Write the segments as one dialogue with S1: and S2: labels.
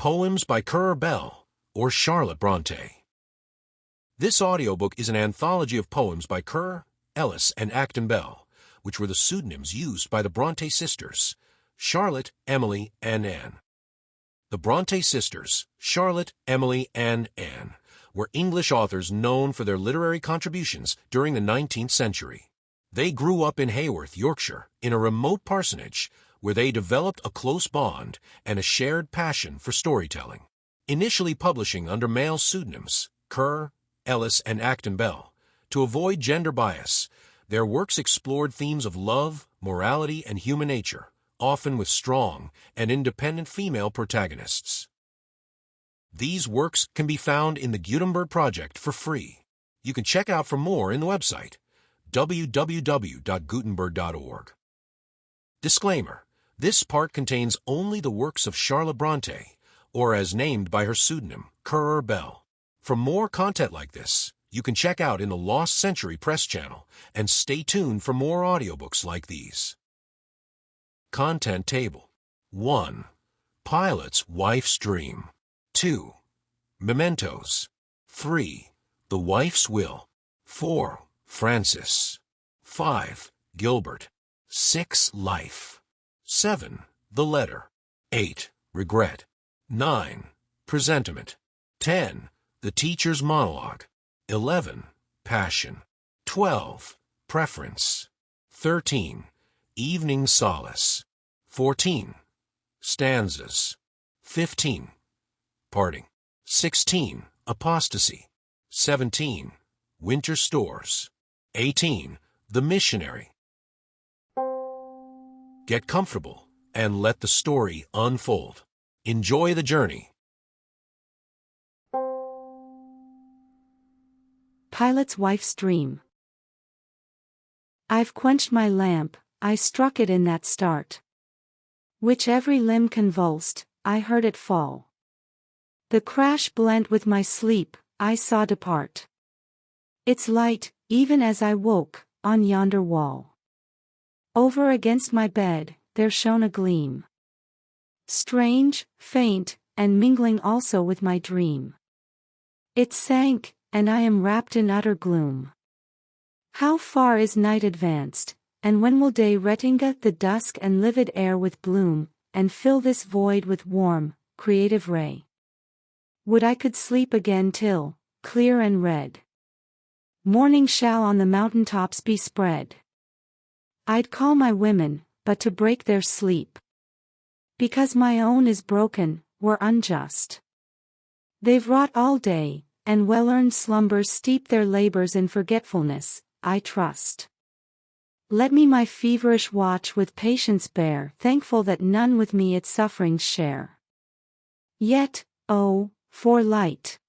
S1: Poems by Currer Bell, or Charlotte Brontë. This audiobook is an anthology of poems by Currer, Ellis, and Acton Bell, which were the pseudonyms used by the Brontë sisters, Charlotte, Emily, and Anne. The Brontë sisters, Charlotte, Emily, and Anne, were English authors known for their literary contributions during the 19th century. They grew up in Haworth, Yorkshire, in a remote parsonage, where they developed a close bond and a shared passion for storytelling. Initially publishing under male pseudonyms, Currer, Ellis, and Acton Bell, to avoid gender bias, their works explored themes of love, morality, and human nature, often with strong and independent female protagonists. These works can be found in the Gutenberg Project for free. You can check out for more in the website, www.gutenberg.org. Disclaimer: this part contains only the works of Charlotte Brontë, or as named by her pseudonym, Currer Bell. For more content like this, you can check out in the Lost Century Press channel, and stay tuned for more audiobooks like these. Content Table. 1. Pilot's Wife's Dream. 2. Mementos. 3. The Wife's Will. 4. Francis. 5. Gilbert. 6. Life. 7. The Letter. 8. Regret. 9. Presentiment. 10. The Teacher's Monologue. 11. Passion. 12. Preference. 13. Evening Solace. 14. Stanzas. 15. Parting. 16. Apostasy. 17. Winter Stores. 18. The Missionary. Get comfortable and let the story unfold. Enjoy the journey.
S2: Pilot's Wife's Dream. I've quenched my lamp, I struck it in that start, which every limb convulsed, I heard it fall. The crash blent with my sleep, I saw depart its light, even as I woke, on yonder wall. Over against my bed, there shone a gleam, strange, faint, and mingling also with my dream. It sank, and I am wrapped in utter gloom. How far is night advanced, and when will day retinga the dusk and livid air with bloom, and fill this void with warm, creative ray? Would I could sleep again till, clear and red, morning shall on the mountain tops be spread. I'd call my women, but to break their sleep, because my own is broken, were unjust. They've wrought all day, and well-earned slumbers steep their labors in forgetfulness, I trust. Let me my feverish watch with patience bear, thankful that none with me its sufferings share. Yet, oh, for light!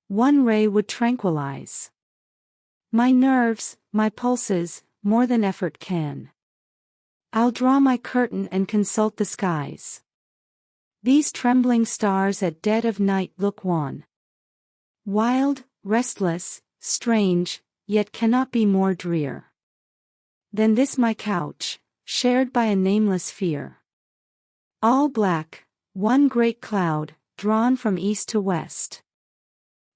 S2: One ray would tranquilize my nerves, my pulses, more than effort can. I'll draw my curtain and consult the skies. These trembling stars at dead of night look wan, wild, restless, strange, yet cannot be more drear than this my couch, shared by a nameless fear. All black, one great cloud, drawn from east to west,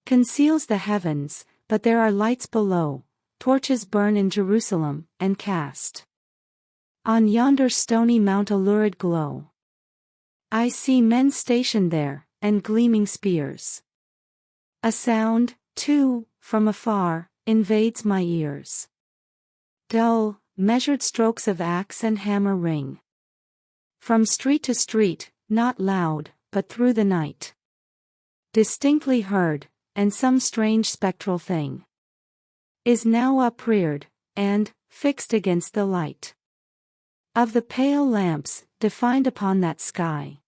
S2: conceals the heavens, but there are lights below. Torches burn in Jerusalem, and cast on yonder stony mount a lurid glow. I see men stationed there, and gleaming spears. A sound, too, from afar, invades my ears. Dull, measured strokes of axe and hammer ring from street to street, not loud, but through the night, distinctly heard, and some strange spectral thing is now upreared, and, fixed against the light of the pale lamps, defined upon that sky.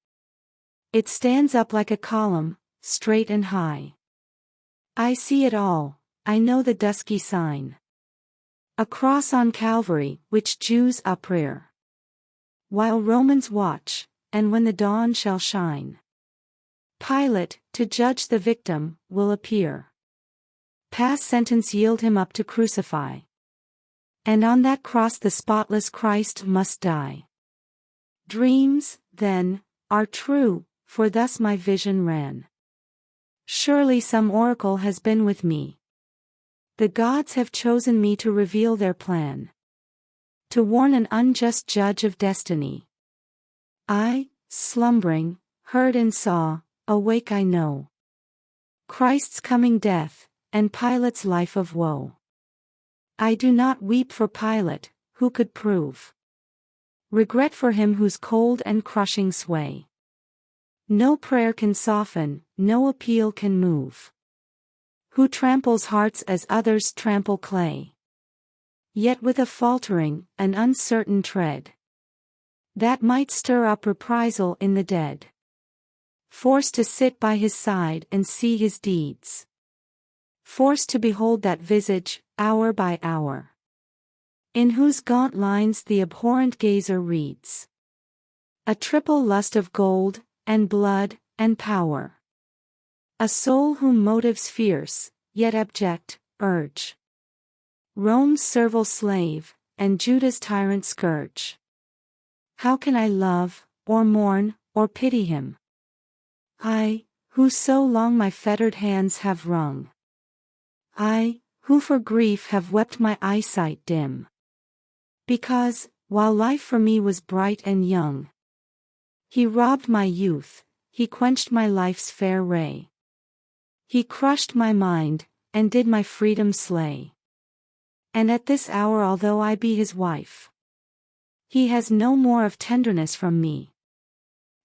S2: It stands up like a column, straight and high. I see it all, I know the dusky sign, a cross on Calvary, which Jews uprear, while Romans watch, and when the dawn shall shine, Pilate, to judge the victim, will appear. Past sentence yield him up to crucify, and on that cross the spotless Christ must die. Dreams, then, are true, for thus my vision ran. Surely some oracle has been with me. The gods have chosen me to reveal their plan, to warn an unjust judge of destiny. I, slumbering, heard and saw, awake I know, Christ's coming death, and Pilate's life of woe. I do not weep for Pilate, who could prove regret for him whose cold and crushing sway no prayer can soften, no appeal can move, who tramples hearts as others trample clay, yet with a faltering, an uncertain tread, that might stir up reprisal in the dead, forced to sit by his side and see his deeds, forced to behold that visage, hour by hour, in whose gaunt lines the abhorrent gazer reads a triple lust of gold, and blood, and power. A soul whom motives fierce, yet abject, urge Rome's servile slave, and Judah's tyrant scourge. How can I love, or mourn, or pity him? I, who so long my fettered hands have wrung. I, who for grief have wept my eyesight dim. Because, while life for me was bright and young, he robbed my youth, he quenched my life's fair ray. He crushed my mind, and did my freedom slay. And at this hour, although I be his wife, he has no more of tenderness from me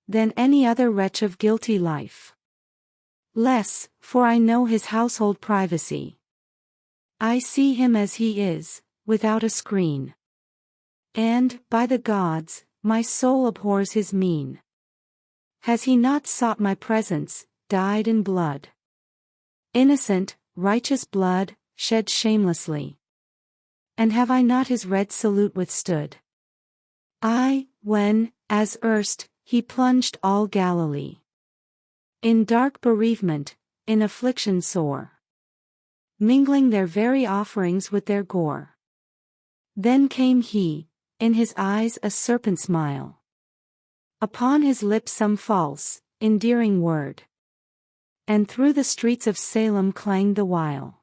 S2: than any other wretch of guilty life. Less, for I know his household privacy. I see him as he is, without a screen. And, by the gods, my soul abhors his mien. Has he not sought my presence, died in blood? Innocent, righteous blood, shed shamelessly. And have I not his red salute withstood? I, when, as erst, he plunged all Galilee in dark bereavement, in affliction sore, mingling their very offerings with their gore. Then came he, in his eyes a serpent smile, upon his lips some false, endearing word, and through the streets of Salem clanged the while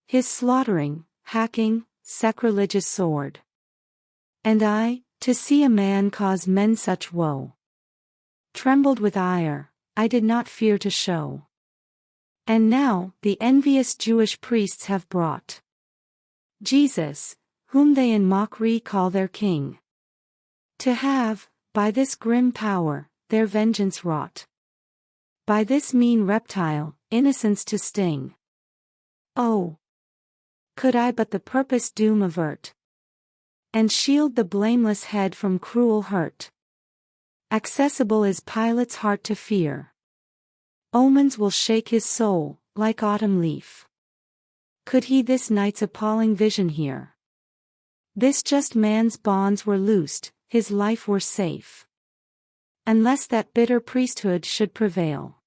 S2: his slaughtering, hacking, sacrilegious sword. And I, to see a man cause men such woe, trembled with ire, I did not fear to show. And now, the envious Jewish priests have brought Jesus, whom they in mockery call their king, to have, by this grim power, their vengeance wrought. By this mean reptile, innocence to sting. Oh! Could I but the purposed doom avert, and shield the blameless head from cruel hurt. Accessible is Pilate's heart to fear. Omens will shake his soul, like autumn leaf. Could he this night's appalling vision hear? This just man's bonds were loosed, his life were safe. Unless that bitter priesthood should prevail,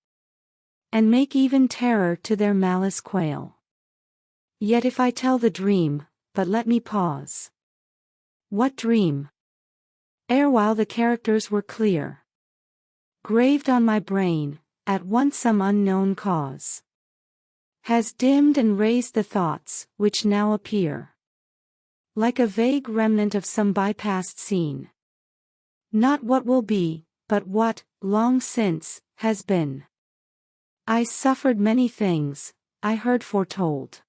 S2: and make even terror to their malice quail. Yet if I tell the dream, but let me pause. What dream? Erewhile the characters were clear, graved on my brain, at once some unknown cause has dimmed and raised the thoughts, which now appear like a vague remnant of some bypast scene. Not what will be, but what, long since, has been. I suffered many things, I heard foretold.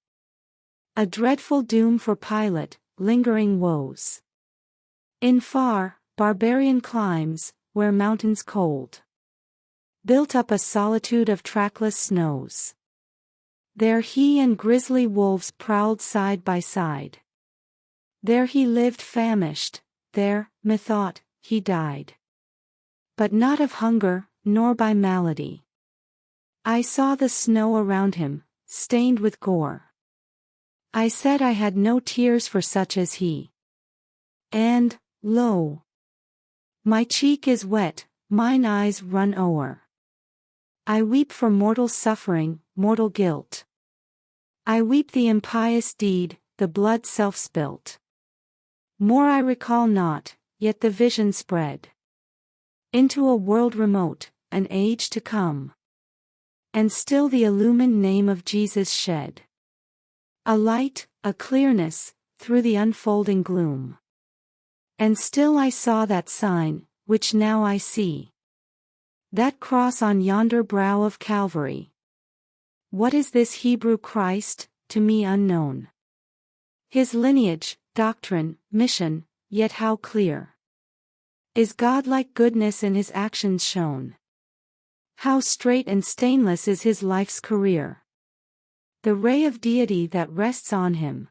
S2: A dreadful doom for Pilate, lingering woes in far, barbarian climes, where mountains cold built up a solitude of trackless snows. There he and grisly wolves prowled side by side. There he lived famished, there, methought, he died. But not of hunger, nor by malady. I saw the snow around him, stained with gore. I said I had no tears for such as he. And, lo! My cheek is wet, mine eyes run o'er. I weep for mortal suffering, mortal guilt. I weep the impious deed, the blood self-spilt. More I recall not, yet the vision spread into a world remote, an age to come. And still the illumined name of Jesus shed a light, a clearness, through the unfolding gloom. And still I saw that sign, which now I see. That cross on yonder brow of Calvary. What is this Hebrew Christ, to me unknown? His lineage, doctrine, mission, yet how clear is God-like goodness in his actions shown. How straight and stainless is his life's career. The ray of deity that rests on him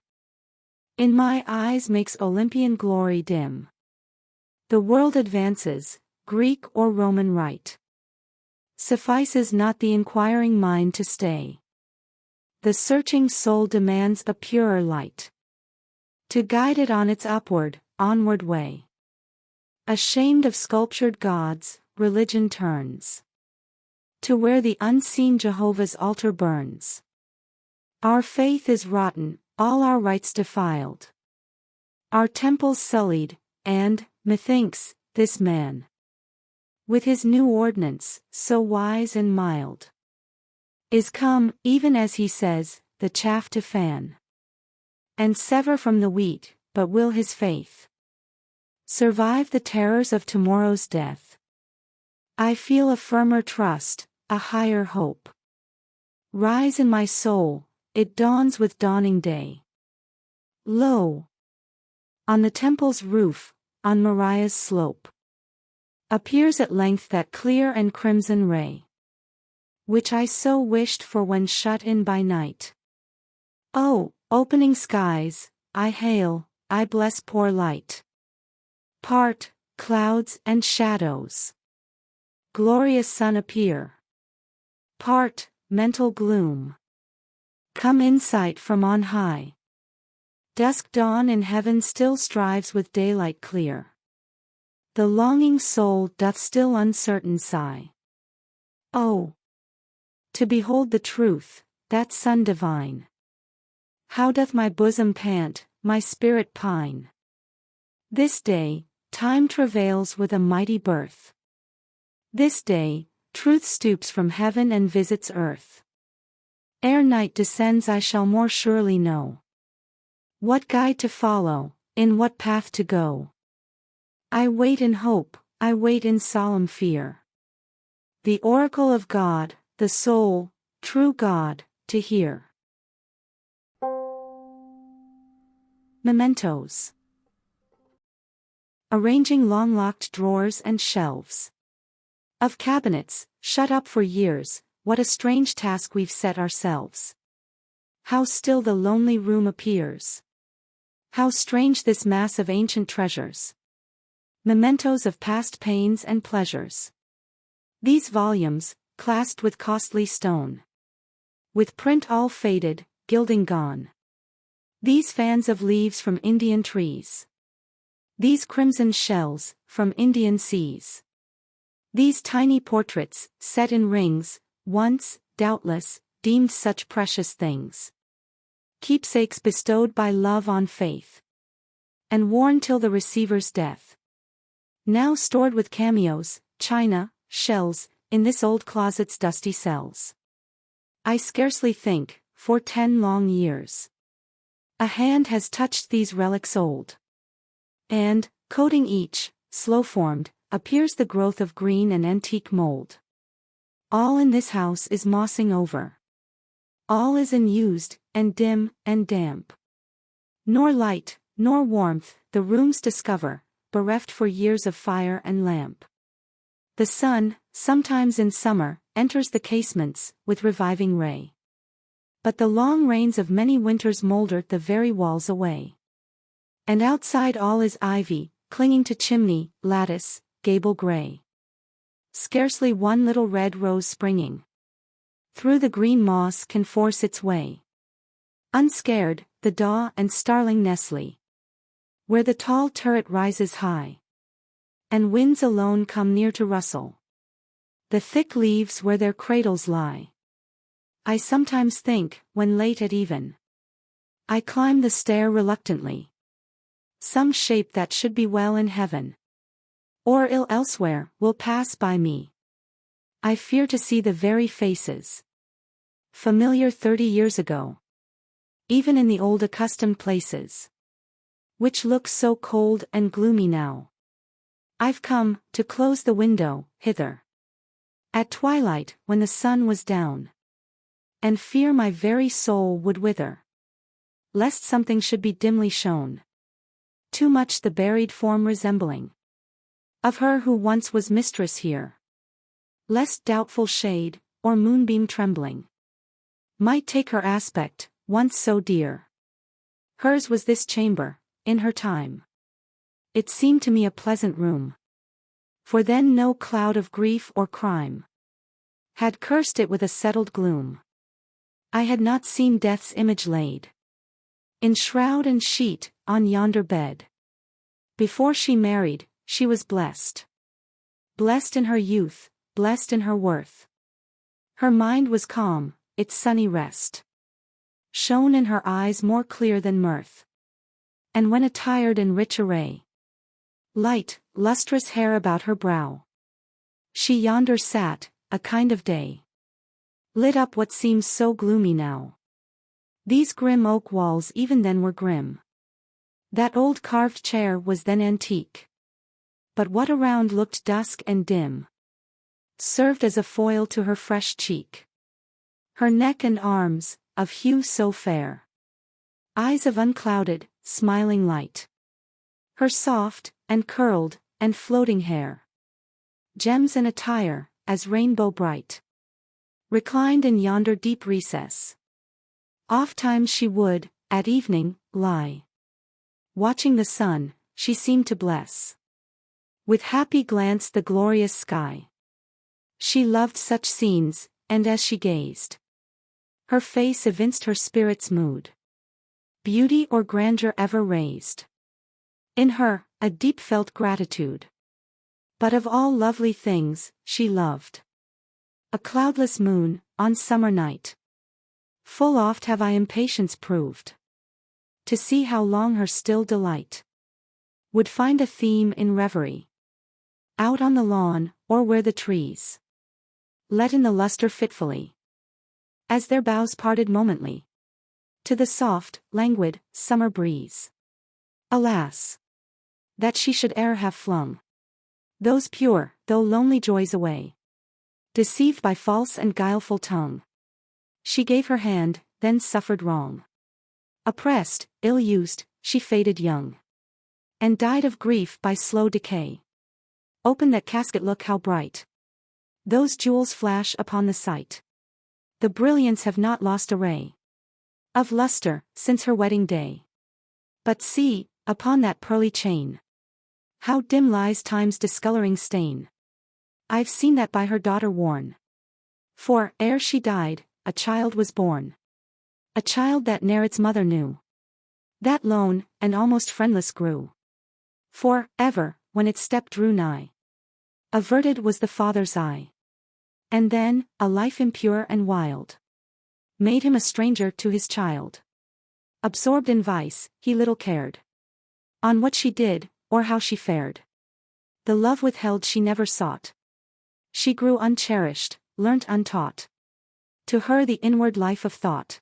S2: in my eyes makes Olympian glory dim. The world advances, Greek or Roman rite. Suffices not the inquiring mind to stay. The searching soul demands a purer light to guide it on its upward, onward way. Ashamed of sculptured gods, religion turns to where the unseen Jehovah's altar burns. Our faith is rotten, all our rites defiled, our temples sullied, and, methinks, this man, with his new ordinance, so wise and mild, is come, even as he says, the chaff to fan, and sever from the wheat, but will his faith survive the terrors of tomorrow's death? I feel a firmer trust, a higher hope rise in my soul, it dawns with dawning day. Lo! On the temple's roof, on Moriah's slope, appears at length that clear and crimson ray, which I so wished for when shut in by night. Oh, opening skies, I hail, I bless poor light. Part, clouds and shadows. Glorious sun appear. Part, mental gloom. Come insight from on high. Dusk dawn in heaven still strives with daylight clear. The longing soul doth still uncertain sigh. Oh! To behold the truth, that sun divine. How doth my bosom pant, my spirit pine. This day, time travails with a mighty birth. This day, truth stoops from heaven and visits earth. Ere night descends I shall more surely know what guide to follow, in what path to go. I wait in hope, I wait in solemn fear. The oracle of God, the sole, true God, to hear. Mementos. Arranging long-locked drawers and shelves of cabinets, shut up for years, what a strange task we've set ourselves. How still the lonely room appears. How strange this mass of ancient treasures. Mementos of past pains and pleasures. These volumes, clasped with costly stone, with print all faded, gilding gone. These fans of leaves from Indian trees. These crimson shells, from Indian seas. These tiny portraits, set in rings, once, doubtless, deemed such precious things. Keepsakes bestowed by love on faith, and worn till the receiver's death. Now stored with cameos, china, shells, in this old closet's dusty cells. I scarcely think, for 10 long years, a hand has touched these relics old. And, coating each, slow-formed, appears the growth of green and antique mold. All in this house is mossing over. All is unused, and dim, and damp. Nor light, nor warmth, the rooms discover, bereft for years of fire and lamp. The sun, sometimes in summer, enters the casements, with reviving ray. But the long rains of many winters moulder the very walls away. And outside all is ivy, clinging to chimney, lattice, gable gray. Scarcely one little red rose springing through the green moss can force its way. Unscared, the daw and starling nestle, where the tall turret rises high, and winds alone come near to rustle the thick leaves where their cradles lie. I sometimes think, when late at even, I climb the stair reluctantly. Some shape that should be well in heaven, or ill elsewhere, will pass by me. I fear to see the very faces, familiar 30 years ago, even in the old accustomed places, which look so cold and gloomy now. I've come, to close the window, hither, at twilight, when the sun was down, and fear my very soul would wither, lest something should be dimly shown, too much the buried form resembling, of her who once was mistress here, lest doubtful shade, or moonbeam trembling, might take her aspect, once so dear. Hers was this chamber, in her time. It seemed to me a pleasant room, for then no cloud of grief or crime had cursed it with a settled gloom. I had not seen death's image laid, in shroud and sheet, on yonder bed. Before she married, she was blessed. Blessed in her youth, blessed in her worth. Her mind was calm, its sunny rest shone in her eyes more clear than mirth. And when attired in rich array, light, lustrous hair about her brow, she yonder sat, a kind of day lit up what seems so gloomy now. These grim oak walls even then were grim. That old carved chair was then antique. But what around looked dusk and dim served as a foil to her fresh cheek. Her neck and arms, of hue so fair, eyes of unclouded, smiling light. Her soft, and curled, and floating hair, gems and attire, as rainbow bright, reclined in yonder deep recess. Ofttimes she would, at evening, lie watching the sun. She seemed to bless with happy glance the glorious sky. She loved such scenes, and as she gazed, her face evinced her spirit's mood. Beauty or grandeur ever raised in her a deep-felt gratitude. But of all lovely things, she loved a cloudless moon, on summer night. Full oft have I impatience proved to see how long her still delight would find a theme in reverie, out on the lawn, or where the trees let in the lustre fitfully, as their boughs parted momently to the soft, languid, summer breeze. Alas, that she should e'er have flung those pure, though lonely joys away, deceived by false and guileful tongue. She gave her hand, then suffered wrong. Oppressed, ill-used, she faded young, and died of grief by slow decay. Open that casket, look how bright those jewels flash upon the sight. The brilliants have not lost a ray of luster, since her wedding day. But see, upon that pearly chain, how dim lies time's discoloring stain. I've seen that by her daughter worn. For, ere she died, a child was born. A child that ne'er its mother knew, that lone, and almost friendless grew. For, ever, when its step drew nigh, averted was the father's eye. And then, a life impure and wild made him a stranger to his child. Absorbed in vice, he little cared on what she did, or how she fared. The love withheld she never sought. She grew uncherished, learnt untaught. To her the inward life of thought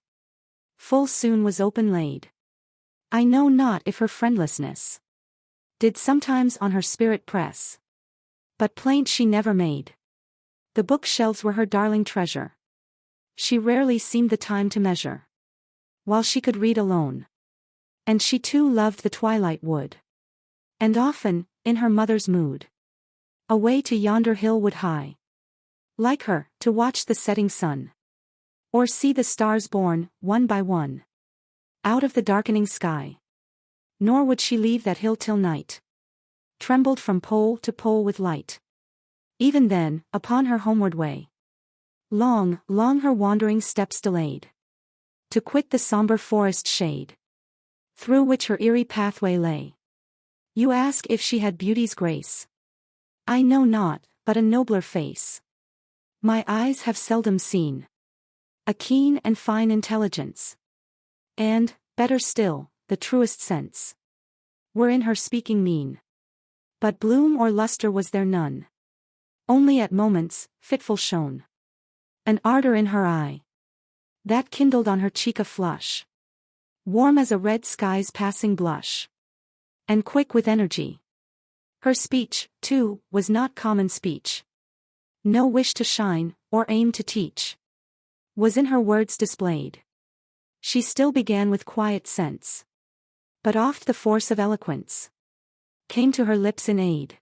S2: full soon was open laid. I know not if her friendlessness did sometimes on her spirit press, but plaint she never made. The bookshelves were her darling treasure. She rarely seemed the time to measure, while she could read alone. And she too loved the twilight wood, and often, in her mother's mood, away to yonder hill would hie, like her, to watch the setting sun, or see the stars born, one by one, out of the darkening sky. Nor would she leave that hill till night trembled from pole to pole with light. Even then, upon her homeward way, long, long her wandering steps delayed, to quit the somber forest shade, through which her eerie pathway lay. You ask if she had beauty's grace. I know not, but a nobler face my eyes have seldom seen. A keen and fine intelligence, and, better still, the truest sense, were in her speaking mien. But bloom or luster was there none. Only at moments, fitful shone an ardor in her eye that kindled on her cheek a flush, warm as a red sky's passing blush, and quick with energy. Her speech, too, was not common speech. No wish to shine, or aim to teach, was in her words displayed. She still began with quiet sense, but oft the force of eloquence came to her lips in aid.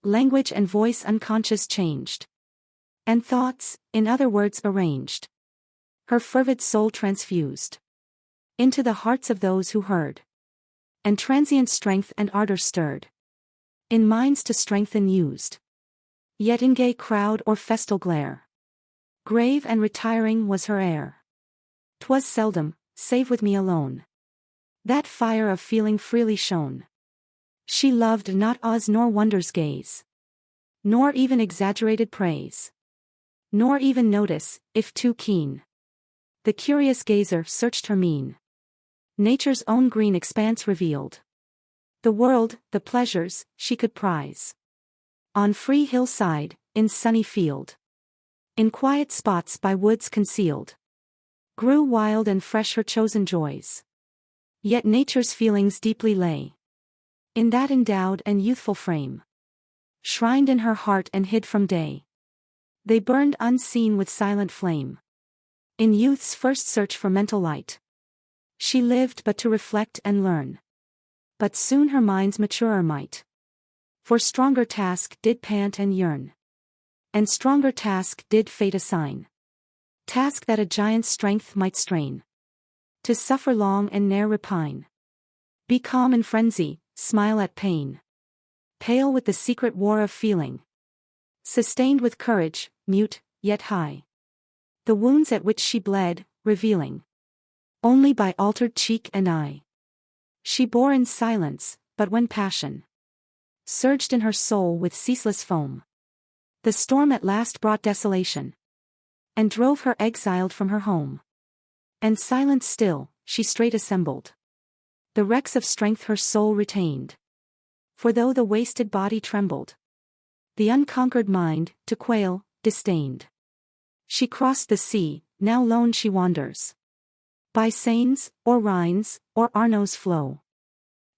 S2: Language and voice unconscious changed, and thoughts, in other words arranged, her fervid soul transfused into the hearts of those who heard, and transient strength and ardor stirred in minds to strengthen used. Yet in gay crowd or festal glare, grave and retiring was her air. 'Twas seldom, save with me alone, that fire of feeling freely shone. She loved not awes nor wonders gaze, nor even exaggerated praise, nor even notice, if too keen. The curious gazer searched her mien. Nature's own green expanse revealed the world, the pleasures, she could prize. On free hillside, in sunny field, in quiet spots by woods concealed, grew wild and fresh her chosen joys. Yet nature's feelings deeply lay in that endowed and youthful frame, shrined in her heart and hid from day. They burned unseen with silent flame. In youth's first search for mental light, she lived but to reflect and learn. But soon her mind's maturer might for stronger task did pant and yearn, and stronger task did fate assign, task that a giant's strength might strain, to suffer long and ne'er repine. Be calm in frenzy, smile at pain, pale with the secret war of feeling, sustained with courage, mute, yet high, the wounds at which she bled, revealing only by altered cheek and eye. She bore in silence, but when passion surged in her soul with ceaseless foam, the storm at last brought desolation, and drove her exiled from her home. And silent still, she straight assembled the wrecks of strength her soul retained. For though the wasted body trembled, the unconquered mind, to quail, disdained. She crossed the sea, now lone she wanders by Seine's, or Rhine's, or Arno's flow.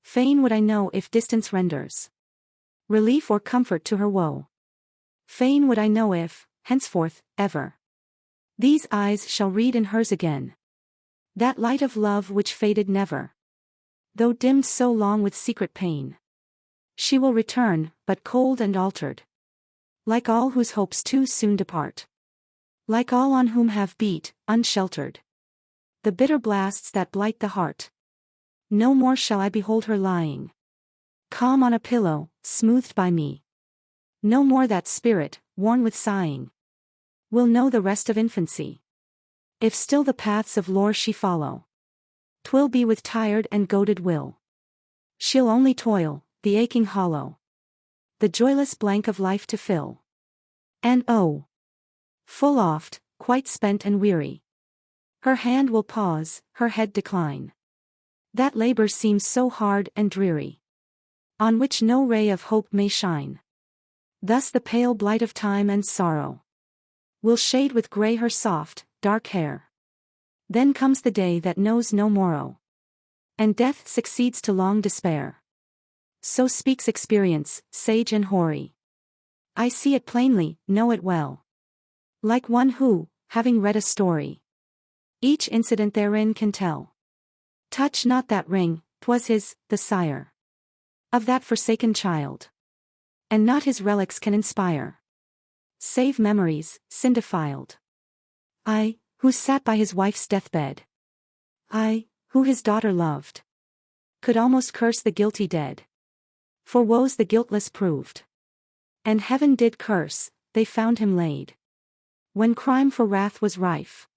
S2: Fain would I know if distance renders relief or comfort to her woe. Fain would I know if, henceforth, ever, these eyes shall read in hers again that light of love which faded never, though dimmed so long with secret pain. She will return, but cold and altered, like all whose hopes too soon depart, like all on whom have beat, unsheltered, the bitter blasts that blight the heart. No more shall I behold her lying calm on a pillow, smoothed by me. No more that spirit, worn with sighing, will know the rest of infancy. If still the paths of lore she follow, 'twill be with tired and goaded will. She'll only toil, the aching hollow, the joyless blank of life to fill. And oh, full oft, quite spent and weary, her hand will pause, her head decline. That labor seems so hard and dreary, on which no ray of hope may shine. Thus the pale blight of time and sorrow will shade with gray her soft, dark hair. Then comes the day that knows no morrow, and death succeeds to long despair. So speaks experience, sage and hoary. I see it plainly, know it well, like one who, having read a story, each incident therein can tell. Touch not that ring, 'twas his, the sire of that forsaken child, and not his relics can inspire, save memories, sin defiled. I, who sat by his wife's deathbed, I, who his daughter loved, could almost curse the guilty dead, for woes the guiltless proved. And heaven did curse, they found him laid, when crime for wrath was rife,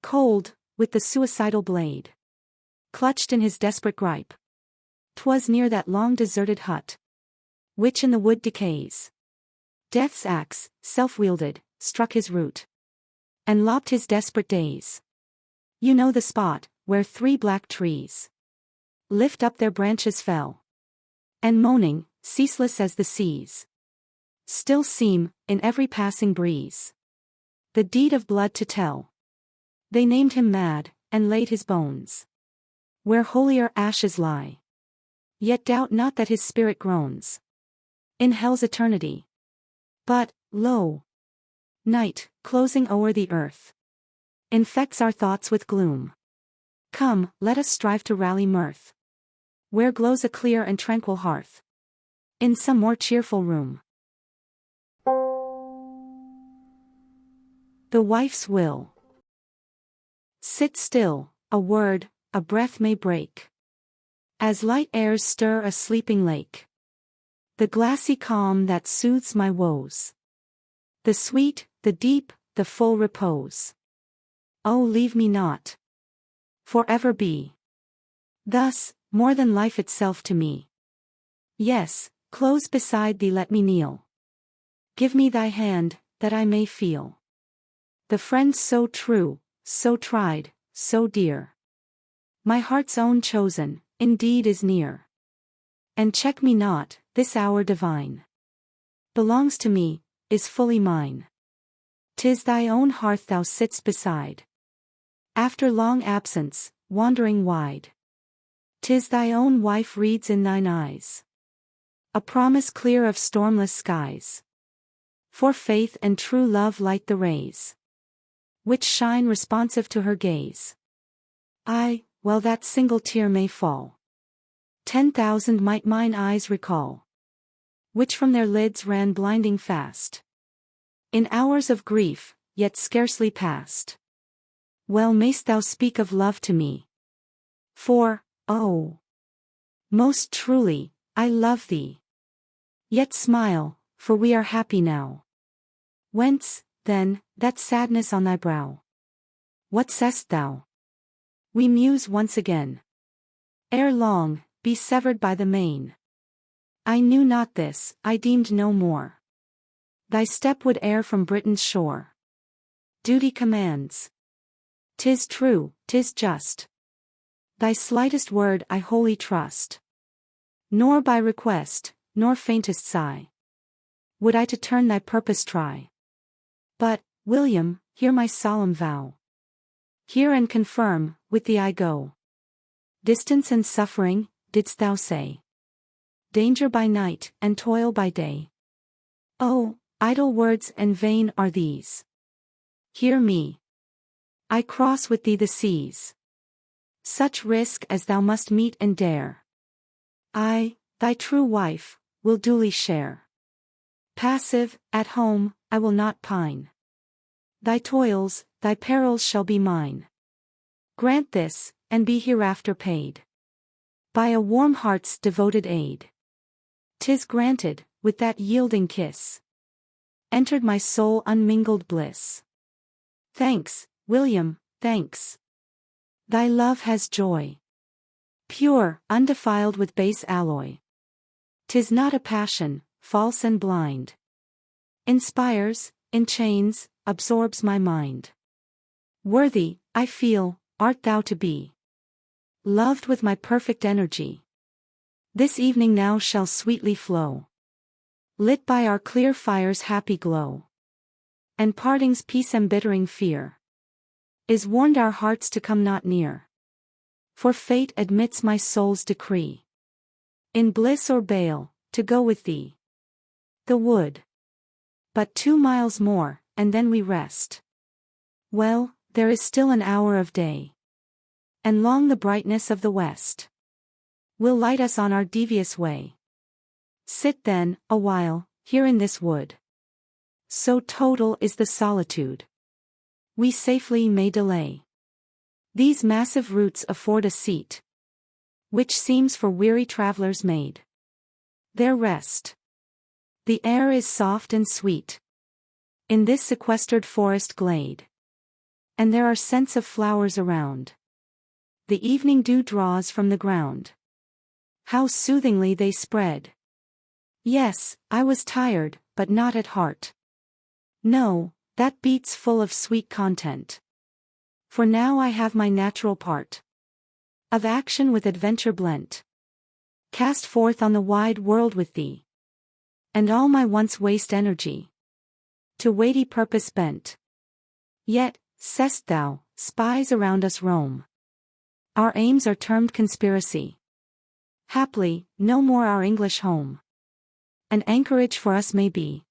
S2: cold, with the suicidal blade clutched in his desperate gripe. 'Twas near that long deserted hut, which in the wood decays. Death's axe, self-wielded, struck his root, and lopped his desperate days. You know the spot, where 3 black trees lift up their branches fell, and moaning, ceaseless as the seas, still seem, in every passing breeze, the deed of blood to tell. They named him mad, and laid his bones where holier ashes lie. Yet doubt not that his spirit groans in hell's eternity. But, lo! Night, closing o'er the earth, infects our thoughts with gloom. Come, let us strive to rally mirth, where glows a clear and tranquil hearth, in some more cheerful room. The wife's will. Sit still, a word, a breath may break, as light airs stir a sleeping lake. The glassy calm that soothes my woes, the sweet, the deep, the full repose. Oh, leave me not, forever be thus, more than life itself to me. Yes, close beside thee let me kneel. Give me thy hand, that I may feel the friend so true, so tried, so dear. My heart's own chosen, indeed is near. And check me not, this hour divine belongs to me, is fully mine. 'Tis thy own hearth thou sit'st beside, after long absence, wandering wide. 'Tis thy own wife reads in thine eyes a promise clear of stormless skies. For faith and true love light the rays which shine responsive to her gaze. Aye, well that single tear may fall, 10,000 might mine eyes recall, which from their lids ran blinding fast, in hours of grief, yet scarcely past. Well mayst thou speak of love to me, for, oh, most truly, I love thee. Yet smile, for we are happy now. Whence, then, that sadness on thy brow? What say'st thou? We muse once again. Ere long, be severed by the main. I knew not this, I deemed no more. Thy step would err from Britain's shore. Duty commands. 'Tis true, 'tis just. Thy slightest word I wholly trust. Nor by request, nor faintest sigh, would I to turn thy purpose try. But, William, hear my solemn vow. Hear and confirm, with thee I go. Distance and suffering, didst thou say? Danger by night, and toil by day. Oh, idle words and vain are these. Hear me. I cross with thee the seas. Such risk as thou must meet and dare, I, thy true wife, will duly share. Passive, at home, I will not pine. Thy toils, thy perils shall be mine. Grant this, and be hereafter paid by a warm heart's devoted aid. 'Tis granted, with that yielding kiss entered my soul unmingled bliss. Thanks, William, thanks. Thy love has joy, pure, undefiled with base alloy. 'Tis not a passion, false and blind. Inspires, enchains, absorbs my mind. Worthy, I feel, art thou to be loved with my perfect energy. This evening now shall sweetly flow, lit by our clear fire's happy glow. And parting's peace embittering fear is warned our hearts to come not near. For fate admits my soul's decree, in bliss or bale, to go with thee. The wood. But 2 miles more, and then we rest. Well, there is still an hour of day, and long the brightness of the west will light us on our devious way. Sit then, awhile, here in this wood. So total is the solitude, we safely may delay. These massive roots afford a seat, which seems for weary travelers made. There rest. The air is soft and sweet in this sequestered forest glade, and there are scents of flowers around. The evening dew draws from the ground. How soothingly they spread. Yes, I was tired, but not at heart. No, that beats full of sweet content. For now I have my natural part of action with adventure blent, cast forth on the wide world with thee. and all my once waste energy to weighty purpose bent. Yet, say'st thou, spies around us roam. Our aims are termed conspiracy. Haply, no more our English home an anchorage for us may be.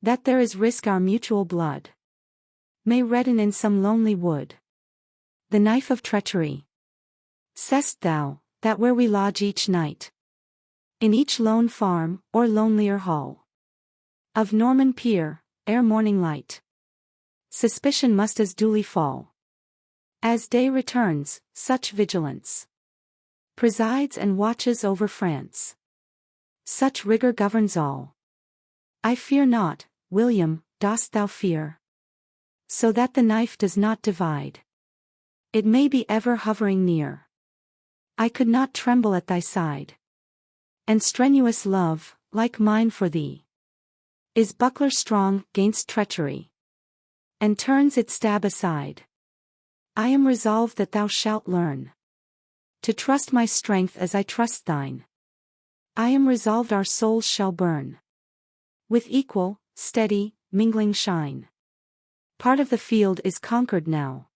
S2: That there is risk our mutual blood may redden in some lonely wood. The knife of treachery. Say'st thou, that where we lodge each night, in each lone farm, or lonelier hall of Norman pier, ere morning light, suspicion must as duly fall. As day returns, such vigilance presides and watches over France. Such rigor governs all. I fear not, William, dost thou fear? So that the knife does not divide. It may be ever hovering near. I could not tremble at thy side. And strenuous love, like mine for thee, is buckler strong 'gainst treachery, and turns its stab aside. I am resolved that thou shalt learn to trust my strength as I trust thine. I am resolved our souls shall burn with equal, steady, mingling shine. Part of the field is conquered now.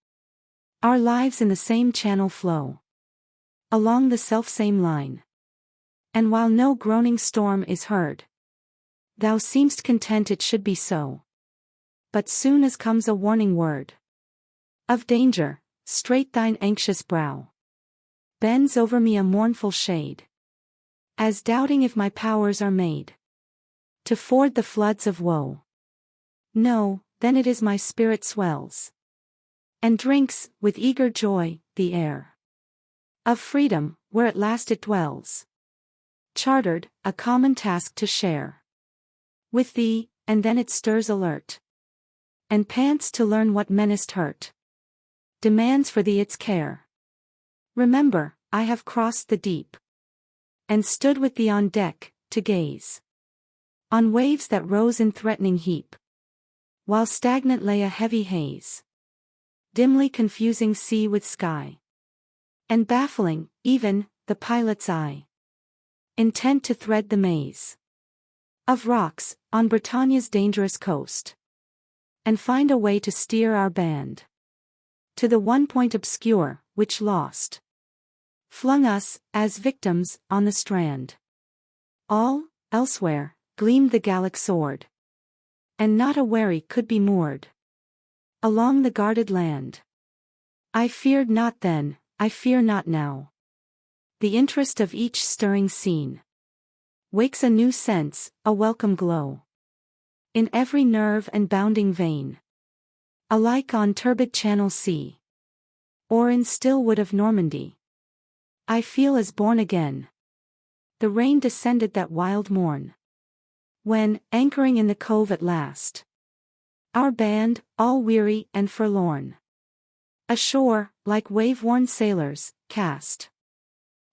S2: Our lives in the same channel flow, along the selfsame line. And while no groaning storm is heard, thou seem'st content it should be so. But soon as comes a warning word of danger, straight thine anxious brow bends over me a mournful shade, as doubting if my powers are made to ford the floods of woe. No, then it is my spirit swells and drinks, with eager joy, the air of freedom, where at last it dwells, chartered, a common task to share with thee, and then it stirs alert, and pants to learn what menaced hurt demands for thee its care. Remember, I have crossed the deep, and stood with thee on deck, to gaze on waves that rose in threatening heap, while stagnant lay a heavy haze, dimly confusing sea with sky, and baffling, even, the pilot's eye, intent to thread the maze of rocks, on Britannia's dangerous coast, and find a way to steer our band to the one point obscure, which lost flung us, as victims, on the strand. All, elsewhere, gleamed the Gallic sword, and not a wherry could be moored along the guarded land. I feared not then, I fear not now. The interest of each stirring scene wakes a new sense, a welcome glow in every nerve and bounding vein, alike on turbid Channel sea, or in still wood of Normandy. I feel as born again. The rain descended that wild morn, when, anchoring in the cove at last, our band, all weary and forlorn, ashore, like wave-worn sailors, cast,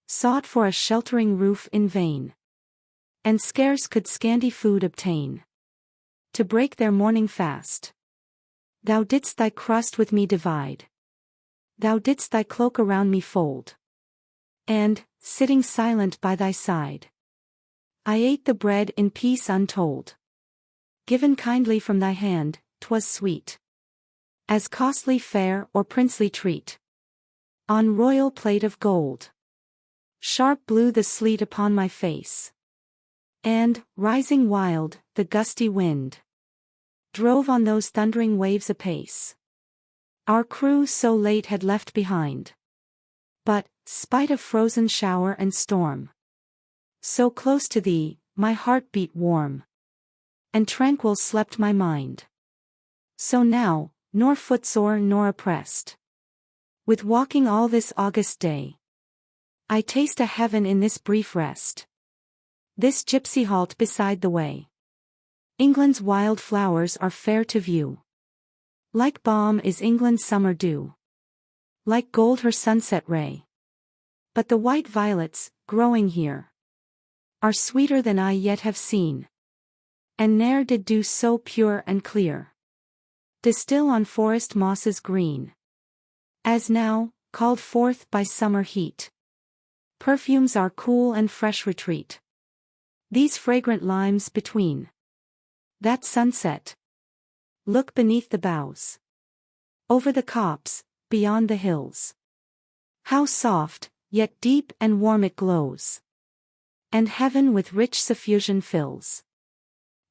S2: sought for a sheltering roof in vain, and scarce could scanty food obtain to break their morning fast. Thou didst thy crust with me divide. Thou didst thy cloak around me fold. And, sitting silent by thy side, I ate the bread in peace untold. Given kindly from thy hand, 'twas sweet. as costly fare or princely treat. On royal plate of gold. Sharp blew the sleet upon my face. And, rising wild, the gusty wind drove on those thundering waves apace. Our crew so late had left behind. But, spite of frozen shower and storm, so close to thee, my heart beat warm. And tranquil slept my mind. So now, nor footsore nor oppressed with walking all this August day, I taste a heaven in this brief rest. This gypsy halt beside the way. England's wild flowers are fair to view. Like balm is England's summer dew. Like gold her sunset ray. But the white violets, growing here, are sweeter than I yet have seen. And ne'er did dew so pure and clear distill on forest mosses green. As now, called forth by summer heat, perfumes our cool and fresh retreat. These fragrant limes between that sunset. Look beneath the boughs. Over the copse, beyond the hills. How soft, yet deep and warm it glows. And heaven with rich suffusion fills.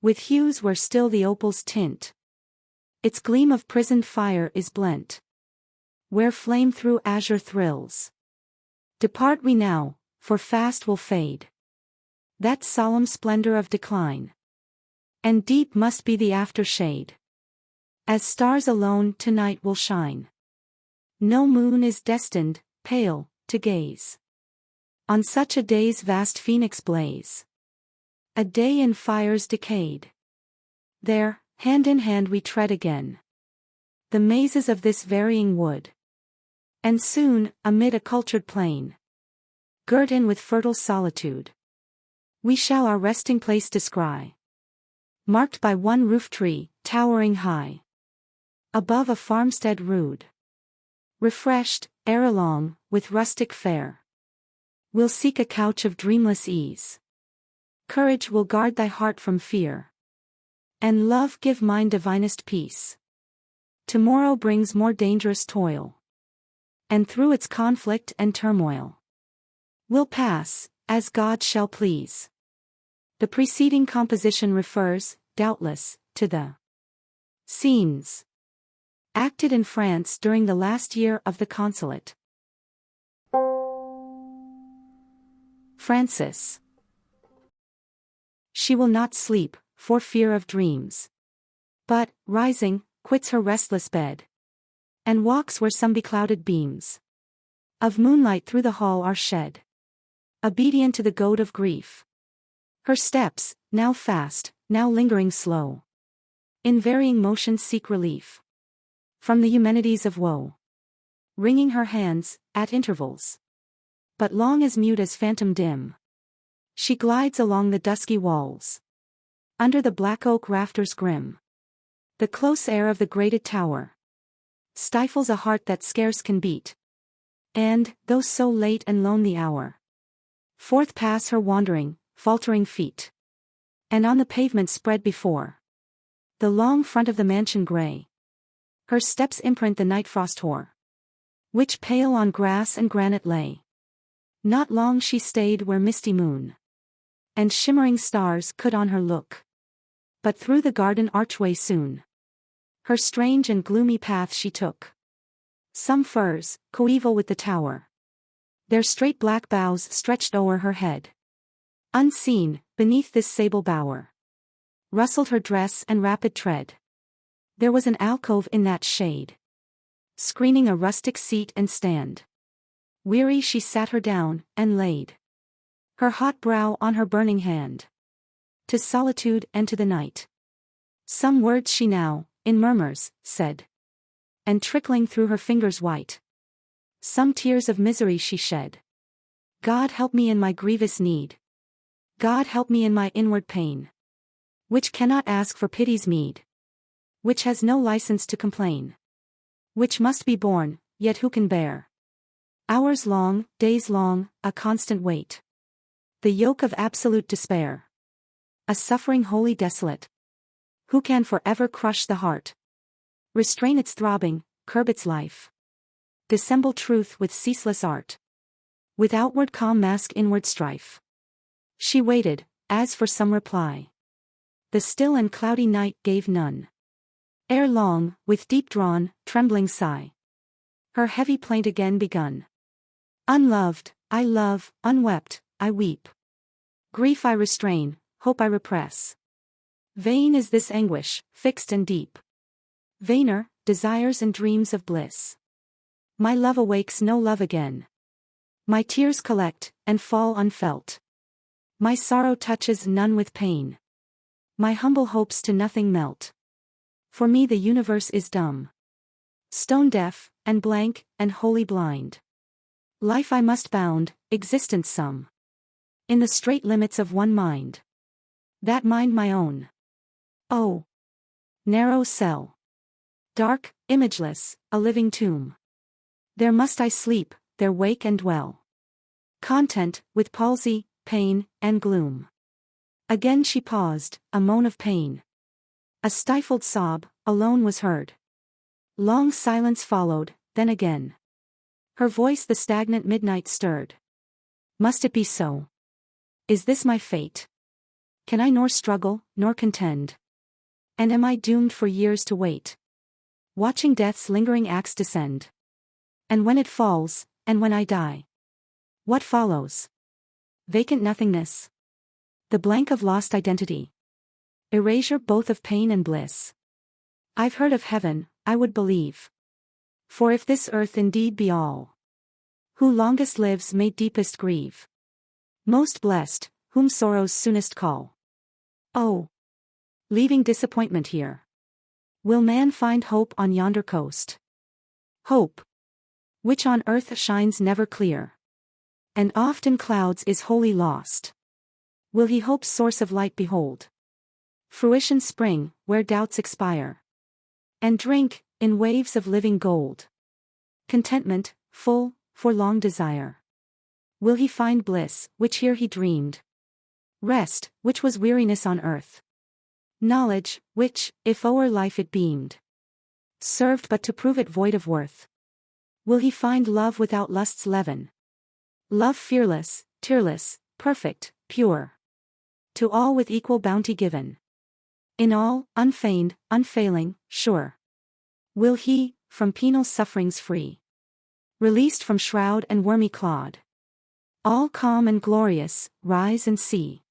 S2: With hues where still the opal's tint. Its gleam of prisoned fire is blent. Where flame through azure thrills. Depart we now, for fast will fade that solemn splendor of decline. And deep must be the aftershade. As stars alone tonight will shine. No moon is destined, pale, to gaze on such a day's vast phoenix blaze. A day in fires decayed. There, hand in hand we tread again the mazes of this varying wood. And soon, amid a cultured plain, girt in with fertile solitude, we shall our resting place descry, marked by one roof tree, towering high above a farmstead rude. Refreshed, ere long, with rustic fare, we'll seek a couch of dreamless ease. Courage will guard thy heart from fear, and love give mind divinest peace. Tomorrow brings more dangerous toil, and through its conflict and turmoil, we'll pass, as God shall please. The preceding composition refers, doubtless, to the scenes acted in France during the last year of the consulate. Francis. She will not sleep, for fear of dreams. But, rising, quits her restless bed, and walks where some beclouded beams of moonlight through the hall are shed. Obedient to the goad of grief, her steps, now fast, now lingering slow, in varying motions seek relief from the humanities of woe. Wringing her hands, at intervals, but long as mute as phantom dim, she glides along the dusky walls, under the black oak rafters grim. The close air of the grated tower stifles a heart that scarce can beat. And, though so late and lone the hour, forth pass her wandering, faltering feet. And on the pavement spread before the long front of the mansion grey, her steps imprint the night frost hoar, which pale on grass and granite lay. Not long she stayed where misty moon and shimmering stars could on her look, but through the garden archway soon her strange and gloomy path she took. Some firs, coeval with the tower, their straight black boughs stretched o'er her head. Unseen, beneath this sable bower, rustled her dress and rapid tread. There was an alcove in that shade, screening a rustic seat and stand. Weary she sat her down, and laid her hot brow on her burning hand. To solitude and to the night some words she now, in murmurs, said, and trickling through her fingers white, some tears of misery she shed. God help me in my grievous need. God help me in my inward pain, which cannot ask for pity's meed, which has no license to complain, which must be borne, yet who can bear? Hours long, days long, a constant weight, the yoke of absolute despair, a suffering wholly desolate. Who can forever crush the heart? Restrain its throbbing, curb its life. Dissemble truth with ceaseless art. With outward calm mask inward strife. She waited, as for some reply. The still and cloudy night gave none. Ere long, with deep-drawn, trembling sigh, her heavy plaint again begun. Unloved, I love, unwept, I weep. Grief I restrain, hope I repress. Vain is this anguish, fixed and deep. Vainer, desires and dreams of bliss. My love awakes no love again. My tears collect, and fall unfelt. My sorrow touches none with pain. My humble hopes to nothing melt. For me the universe is dumb. Stone deaf, and blank, and wholly blind. Life I must bound, existence sum. In the straight limits of one mind. That mind my own. Oh! Narrow cell. Dark, imageless, a living tomb. There must I sleep, there wake and dwell. Content, with palsy, pain, and gloom. Again she paused, a moan of pain. A stifled sob, alone was heard. Long silence followed, then again. Her voice the stagnant midnight stirred. Must it be so? Is this my fate? Can I nor struggle, nor contend? And am I doomed for years to wait? Watching death's lingering axe descend. And when it falls, and when I die, what follows? Vacant nothingness. The blank of lost identity. Erasure both of pain and bliss. I've heard of heaven, I would believe. For if this earth indeed be all, who longest lives may deepest grieve. Most blessed, whom sorrows soonest call. Oh! Leaving disappointment here, will man find hope on yonder coast? Hope, which on earth shines never clear, and oft in clouds is wholly lost. Will he hope's source of light behold? Fruition spring, where doubts expire, and drink, in waves of living gold. Contentment, full, for long desire. Will he find bliss, which here he dreamed? Rest, which was weariness on earth. Knowledge, which, if o'er life it beamed, served but to prove it void of worth. Will he find love without lust's leaven? Love fearless, tearless, perfect, pure. To all with equal bounty given. In all, unfeigned, unfailing, sure. Will he, from penal sufferings free, released from shroud and wormy clod, all calm and glorious, rise and see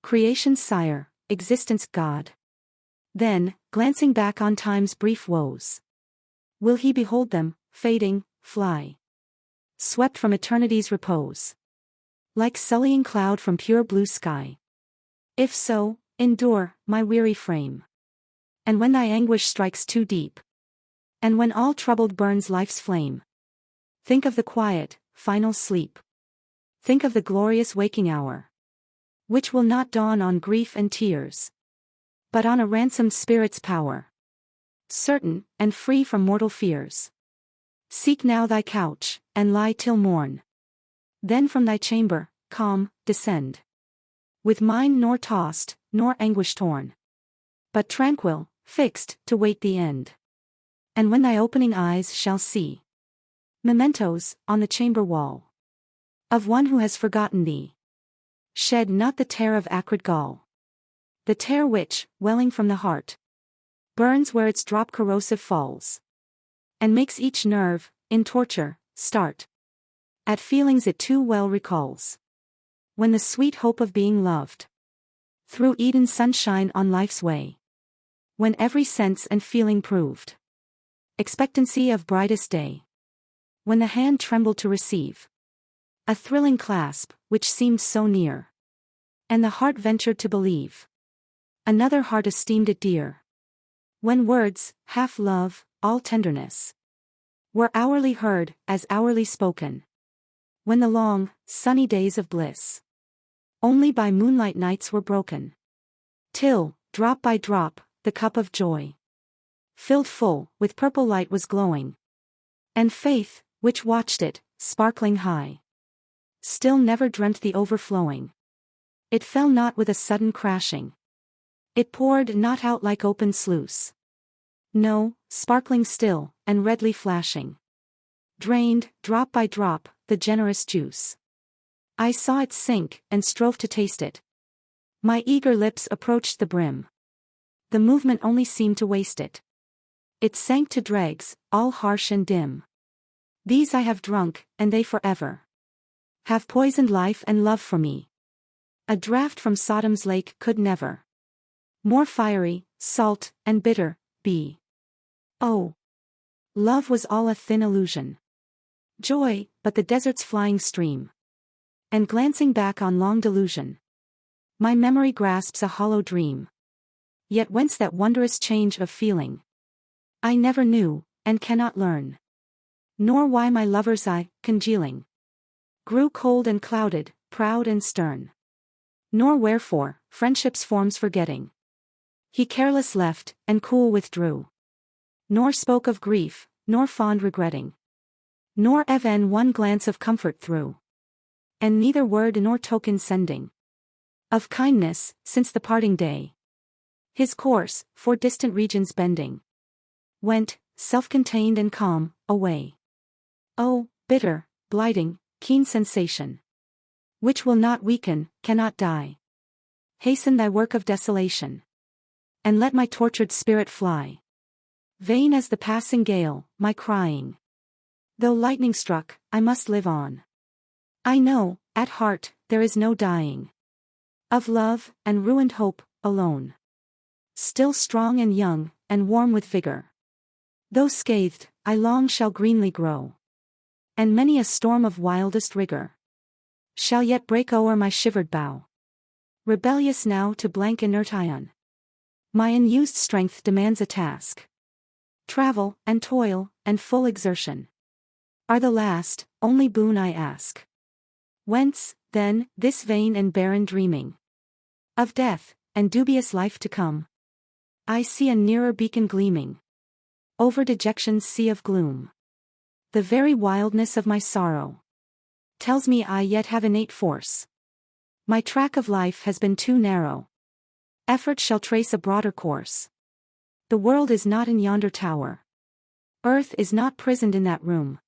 S2: creation's sire, existence God. Then, glancing back on time's brief woes, will he behold them, fading, fly, swept from eternity's repose, like sullying cloud from pure blue sky? If so, endure, my weary frame. And when thy anguish strikes too deep, and when all troubled burns life's flame, think of the quiet, final sleep. Think of the glorious waking hour, which will not dawn on grief and tears, but on a ransomed spirit's power, certain, and free from mortal fears. Seek now thy couch, and lie till morn. Then from thy chamber, calm, descend, with mind nor tossed, nor anguish torn, but tranquil, fixed, to wait the end. And when thy opening eyes shall see mementos, on the chamber wall, of one who has forgotten thee, shed not the tear of acrid gall. The tear which, welling from the heart, burns where its drop corrosive falls, and makes each nerve, in torture, start at feelings it too well recalls. When the sweet hope of being loved, through Eden's sunshine on life's way, when every sense and feeling proved expectancy of brightest day, when the hand trembled to receive a thrilling clasp, which seemed so near, and the heart ventured to believe another heart esteemed it dear. When words, half love, all tenderness, were hourly heard, as hourly spoken. When the long, sunny days of bliss, only by moonlight nights were broken. Till, drop by drop, the cup of joy, filled full, with purple light was glowing. And faith, which watched it, sparkling high, still never dreamt the overflowing. It fell not with a sudden crashing. It poured not out like open sluice, No, sparkling still, and redly flashing. Drained, drop by drop, the generous juice. I saw it sink, and strove to taste it. My eager lips approached the brim. The movement only seemed to waste it. It sank to dregs, all harsh and dim. These I have drunk, and they forever have poisoned life and love for me. A draught from Sodom's lake could never more fiery, salt, and bitter be. Oh! Love was all a thin illusion. Joy, but the desert's flying stream. And glancing back on long delusion, my memory grasps a hollow dream. Yet whence that wondrous change of feeling? I never knew, and cannot learn. Nor why my lover's eye, congealing, grew cold and clouded, proud and stern. Nor wherefore, friendship's forms forgetting, he careless left, and cool withdrew. Nor spoke of grief, nor fond regretting, nor even one glance of comfort threw. And neither word nor token sending of kindness, since the parting day. His course, for distant regions bending, went, self-contained and calm, away. Oh, bitter, blighting, keen sensation, which will not weaken, cannot die. Hasten thy work of desolation, and let my tortured spirit fly. Vain as the passing gale, my crying. Though lightning struck, I must live on. I know, at heart, there is no dying. Of love, and ruined hope, alone. Still strong and young, and warm with vigor. Though scathed, I long shall greenly grow. And many a storm of wildest rigor shall yet break o'er my shivered bough. Rebellious now to blank inert ion, my unused strength demands a task. Travel, and toil, and full exertion are the last, only boon I ask. Whence, then, this vain and barren dreaming of death, and dubious life to come? I see a nearer beacon gleaming over dejection's sea of gloom. The very wildness of my sorrow tells me I yet have innate force. My track of life has been too narrow. Effort shall trace a broader course. The world is not in yonder tower. Earth is not prisoned in that room,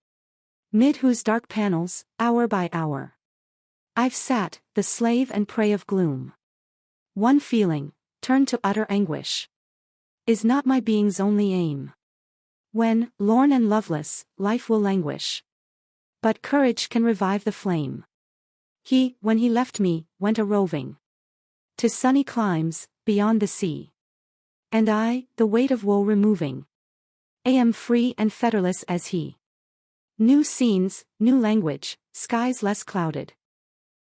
S2: mid whose dark panels, hour by hour, I've sat, the slave and prey of gloom. One feeling, turned to utter anguish, is not my being's only aim. When, lorn and loveless, life will languish, but courage can revive the flame. He, when he left me, went a-roving to sunny climes, beyond the sea. And I, the weight of woe removing, am free and fetterless as he. New scenes, new language, skies less clouded,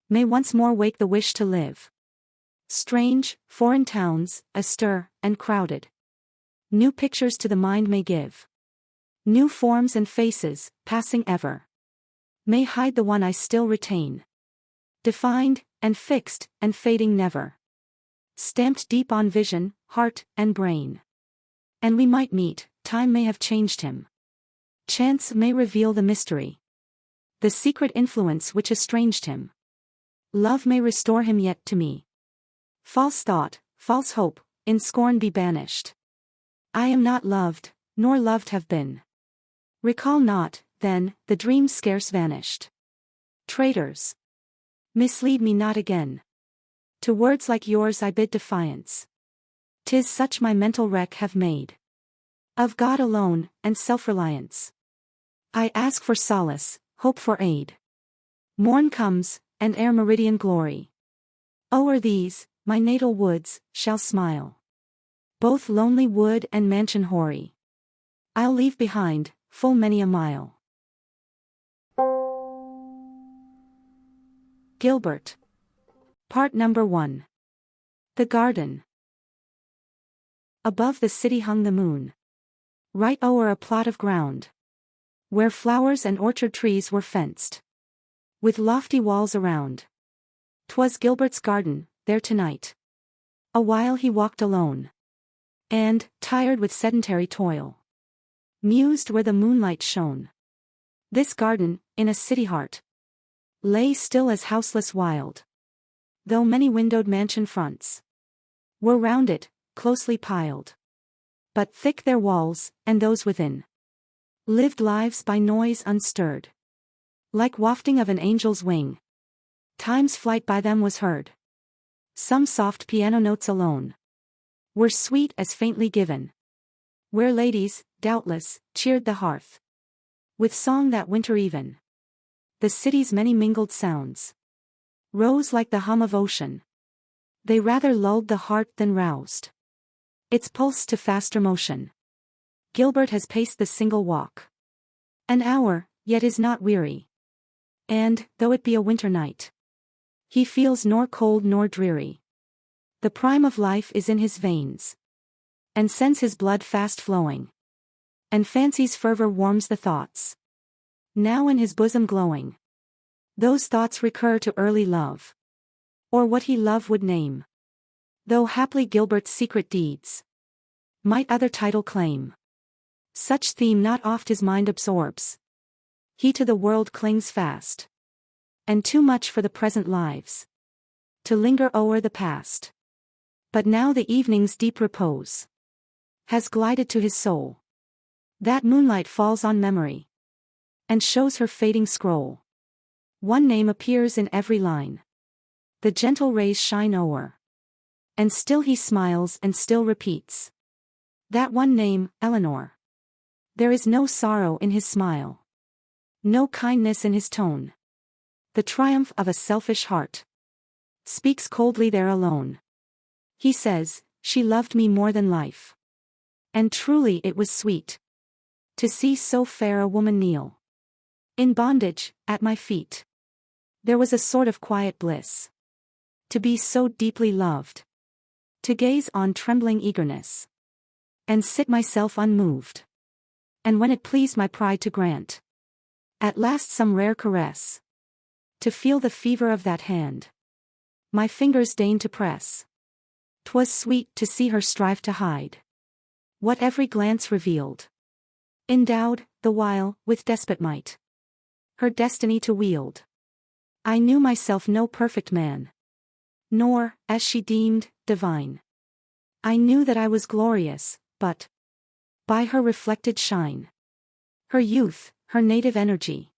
S2: may once more wake the wish to live. Strange, foreign towns, astir, and crowded, new pictures to the mind may give. New forms and faces, passing ever, may hide the one I still retain. Defined, and fixed, and fading never. Stamped deep on vision, heart, and brain. And we might meet, time may have changed him. Chance may reveal the mystery, the secret influence which estranged him. Love may restore him yet to me. False thought, false hope, in scorn be banished. I am not loved, nor loved have been. Recall not, then, the dreams scarce vanished. Traitors, mislead me not again. To words like yours I bid defiance. 'Tis such my mental wreck have made. Of God alone, and self-reliance, I ask for solace, hope for aid. Morn comes, and ere meridian glory o'er these, my natal woods, shall smile. Both lonely wood and mansion hoary I'll leave behind, full many a mile. Gilbert. Part Number 1. The Garden. Above the city hung the moon, right o'er a plot of ground, where flowers and orchard trees were fenced, with lofty walls around. 'Twas Gilbert's garden, there tonight. Awhile he walked alone, and, tired with sedentary toil, mused where the moonlight shone. This garden, in a city heart, lay still as houseless wild, though many windowed mansion fronts were round it, closely piled. But thick their walls, and those within lived lives by noise unstirred. Like wafting of an angel's wing, time's flight by them was heard. Some soft piano notes alone were sweet as faintly given, where ladies, doubtless, cheered the hearth with song that winter even. The city's many mingled sounds rose like the hum of ocean. They rather lulled the heart than roused its pulse to faster motion. Gilbert has paced the single walk an hour, yet is not weary. And, though it be a winter night, he feels nor cold nor dreary. The prime of life is in his veins, and sends his blood fast flowing. And fancy's fervor warms the thoughts, now in his bosom glowing. Those thoughts recur to early love, or what he love would name. Though haply Gilbert's secret deeds might other title claim, such theme not oft his mind absorbs. He to the world clings fast, and too much for the present lives to linger o'er the past. But now the evening's deep repose has glided to his soul. That moonlight falls on memory, and shows her fading scroll. One name appears in every line. The gentle rays shine o'er, and still he smiles and still repeats that one name, Eleanor. There is no sorrow in his smile, no kindness in his tone. The triumph of a selfish heart speaks coldly there alone. He says, she loved me more than life. And truly it was sweet to see so fair a woman kneel in bondage at my feet. There was a sort of quiet bliss to be so deeply loved, to gaze on trembling eagerness, and sit myself unmoved. And when it pleased my pride to grant at last some rare caress, to feel the fever of that hand my fingers deigned to press, 'twas sweet to see her strive to hide what every glance revealed, endowed, the while, with despot might her destiny to wield. I knew myself no perfect man, nor, as she deemed, divine. I knew that I was glorious, but by her reflected shine, her youth, her native energy,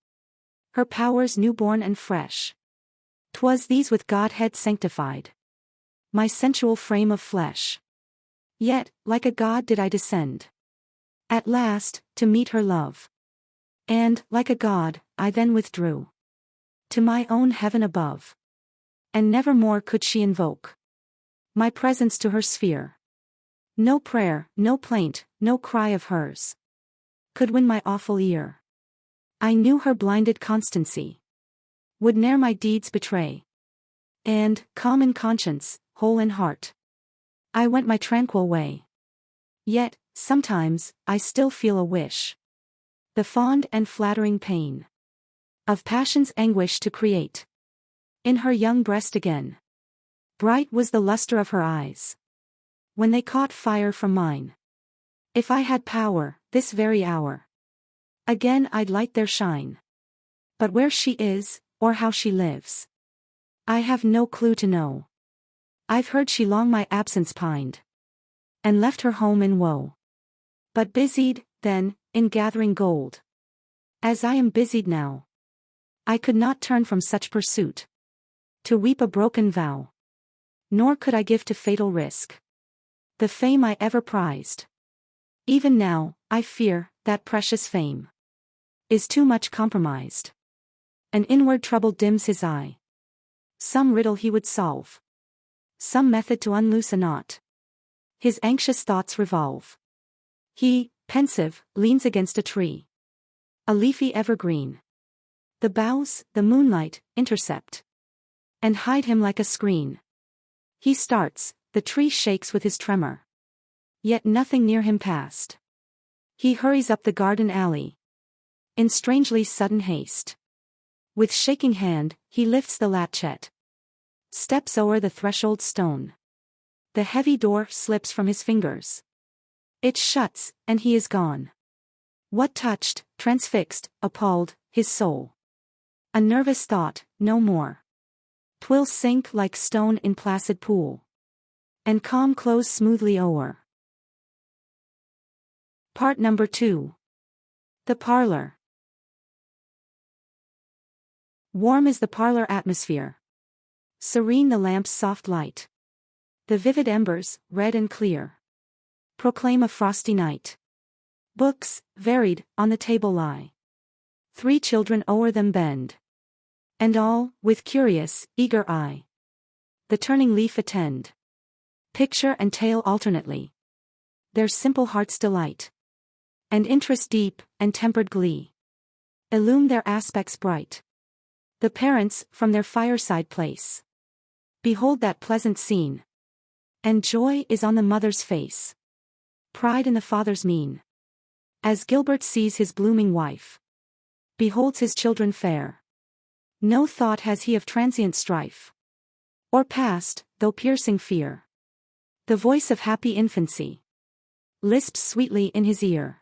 S2: her powers newborn and fresh, 'twas these with Godhead sanctified my sensual frame of flesh. Yet, like a god did I descend at last, to meet her love. And, like a god, I then withdrew to my own heaven above. And never more could she invoke my presence to her sphere. No prayer, no plaint, no cry of hers could win my awful ear. I knew her blinded constancy would ne'er my deeds betray. And, calm in conscience, whole in heart, I went my tranquil way. Yet, sometimes, I still feel a wish, the fond and flattering pain of passion's anguish to create in her young breast again. Bright was the luster of her eyes when they caught fire from mine. If I had power, this very hour, again I'd light their shine. But where she is, or how she lives, I have no clue to know. I've heard she long my absence pined, and left her home in woe. But busied, then, in gathering gold, as I am busied now, I could not turn from such pursuit to weep a broken vow. Nor could I give to fatal risk the fame I ever prized. Even now, I fear, that precious fame is too much compromised. An inward trouble dims his eye. Some riddle he would solve, some method to unloose a knot his anxious thoughts revolve. He, pensive, leans against a tree, a leafy evergreen. The boughs, the moonlight, intercept and hide him like a screen. He starts, the tree shakes with his tremor. Yet nothing near him passed. He hurries up the garden alley in strangely sudden haste. With shaking hand, he lifts the latchet, steps o'er the threshold stone. The heavy door slips from his fingers. It shuts, and he is gone. What touched, transfixed, appalled, his soul? A nervous thought, no more. 'Twill sink like stone in placid pool, and calm close smoothly o'er. Part number 2. The parlor. Warm is the parlor atmosphere. Serene the lamp's soft light. The vivid embers, red and clear, proclaim a frosty night. Books, varied, on the table lie. 3 children o'er them bend, and all, with curious, eager eye, the turning leaf attend. Picture and tale alternately, their simple hearts' delight, and interest deep, and tempered glee, illume their aspects bright. The parents, from their fireside place, behold that pleasant scene, and joy is on the mother's face, pride in the father's mien. As Gilbert sees his blooming wife, beholds his children fair, no thought has he of transient strife, or past, though piercing fear. The voice of happy infancy lisps sweetly in his ear.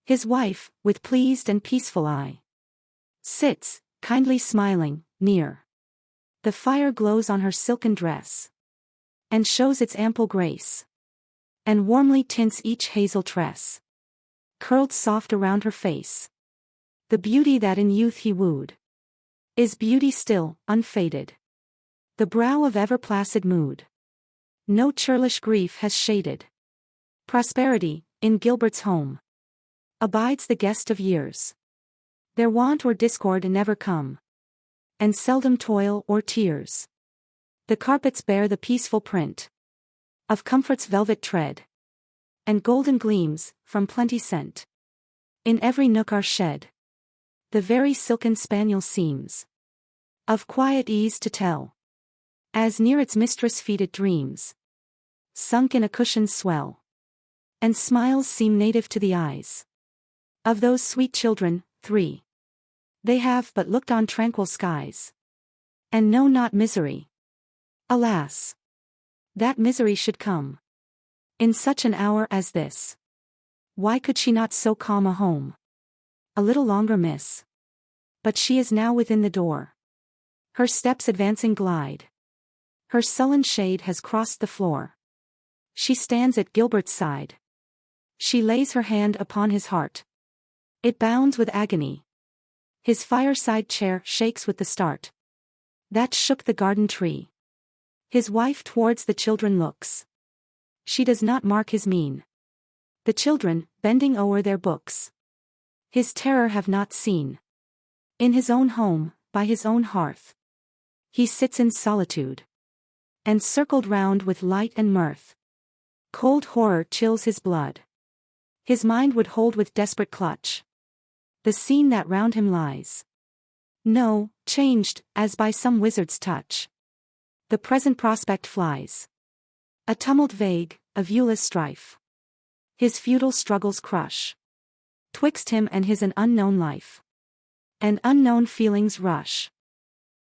S2: His wife, with pleased and peaceful eye, sits, kindly smiling, near. The fire glows on her silken dress, and shows its ample grace, and warmly tints each hazel tress, curled soft around her face. The beauty that in youth he wooed is beauty still, unfaded. The brow of ever placid mood no churlish grief has shaded. Prosperity, in Gilbert's home, abides the guest of years. There want or discord never come, and seldom toil or tears. The carpets bear the peaceful print of comfort's velvet tread, and golden gleams, from plenty sent, in every nook are shed. The very silken spaniel seems of quiet ease to tell, as near its mistress' feet it dreams, sunk in a cushion's swell, and smiles seem native to the eyes of those sweet children, 3. They have but looked on tranquil skies, and know not misery. Alas, that misery should come in such an hour as this. Why could she not so calm a home a little longer miss? But she is now within the door. Her steps advancing glide. Her sullen shade has crossed the floor. She stands at Gilbert's side. She lays her hand upon his heart. It bounds with agony. His fireside chair shakes with the start that shook the garden tree. His wife towards the children looks. She does not mark his mien. The children, bending o'er their books, his terror have not seen. In his own home, by his own hearth, he sits in solitude, and circled round with light and mirth. Cold horror chills his blood. His mind would hold with desperate clutch the scene that round him lies. No, changed, as by some wizard's touch, the present prospect flies. A tumult vague, a viewless strife, his futile struggles crush. Twixt him and his an unknown life, and unknown feelings rush.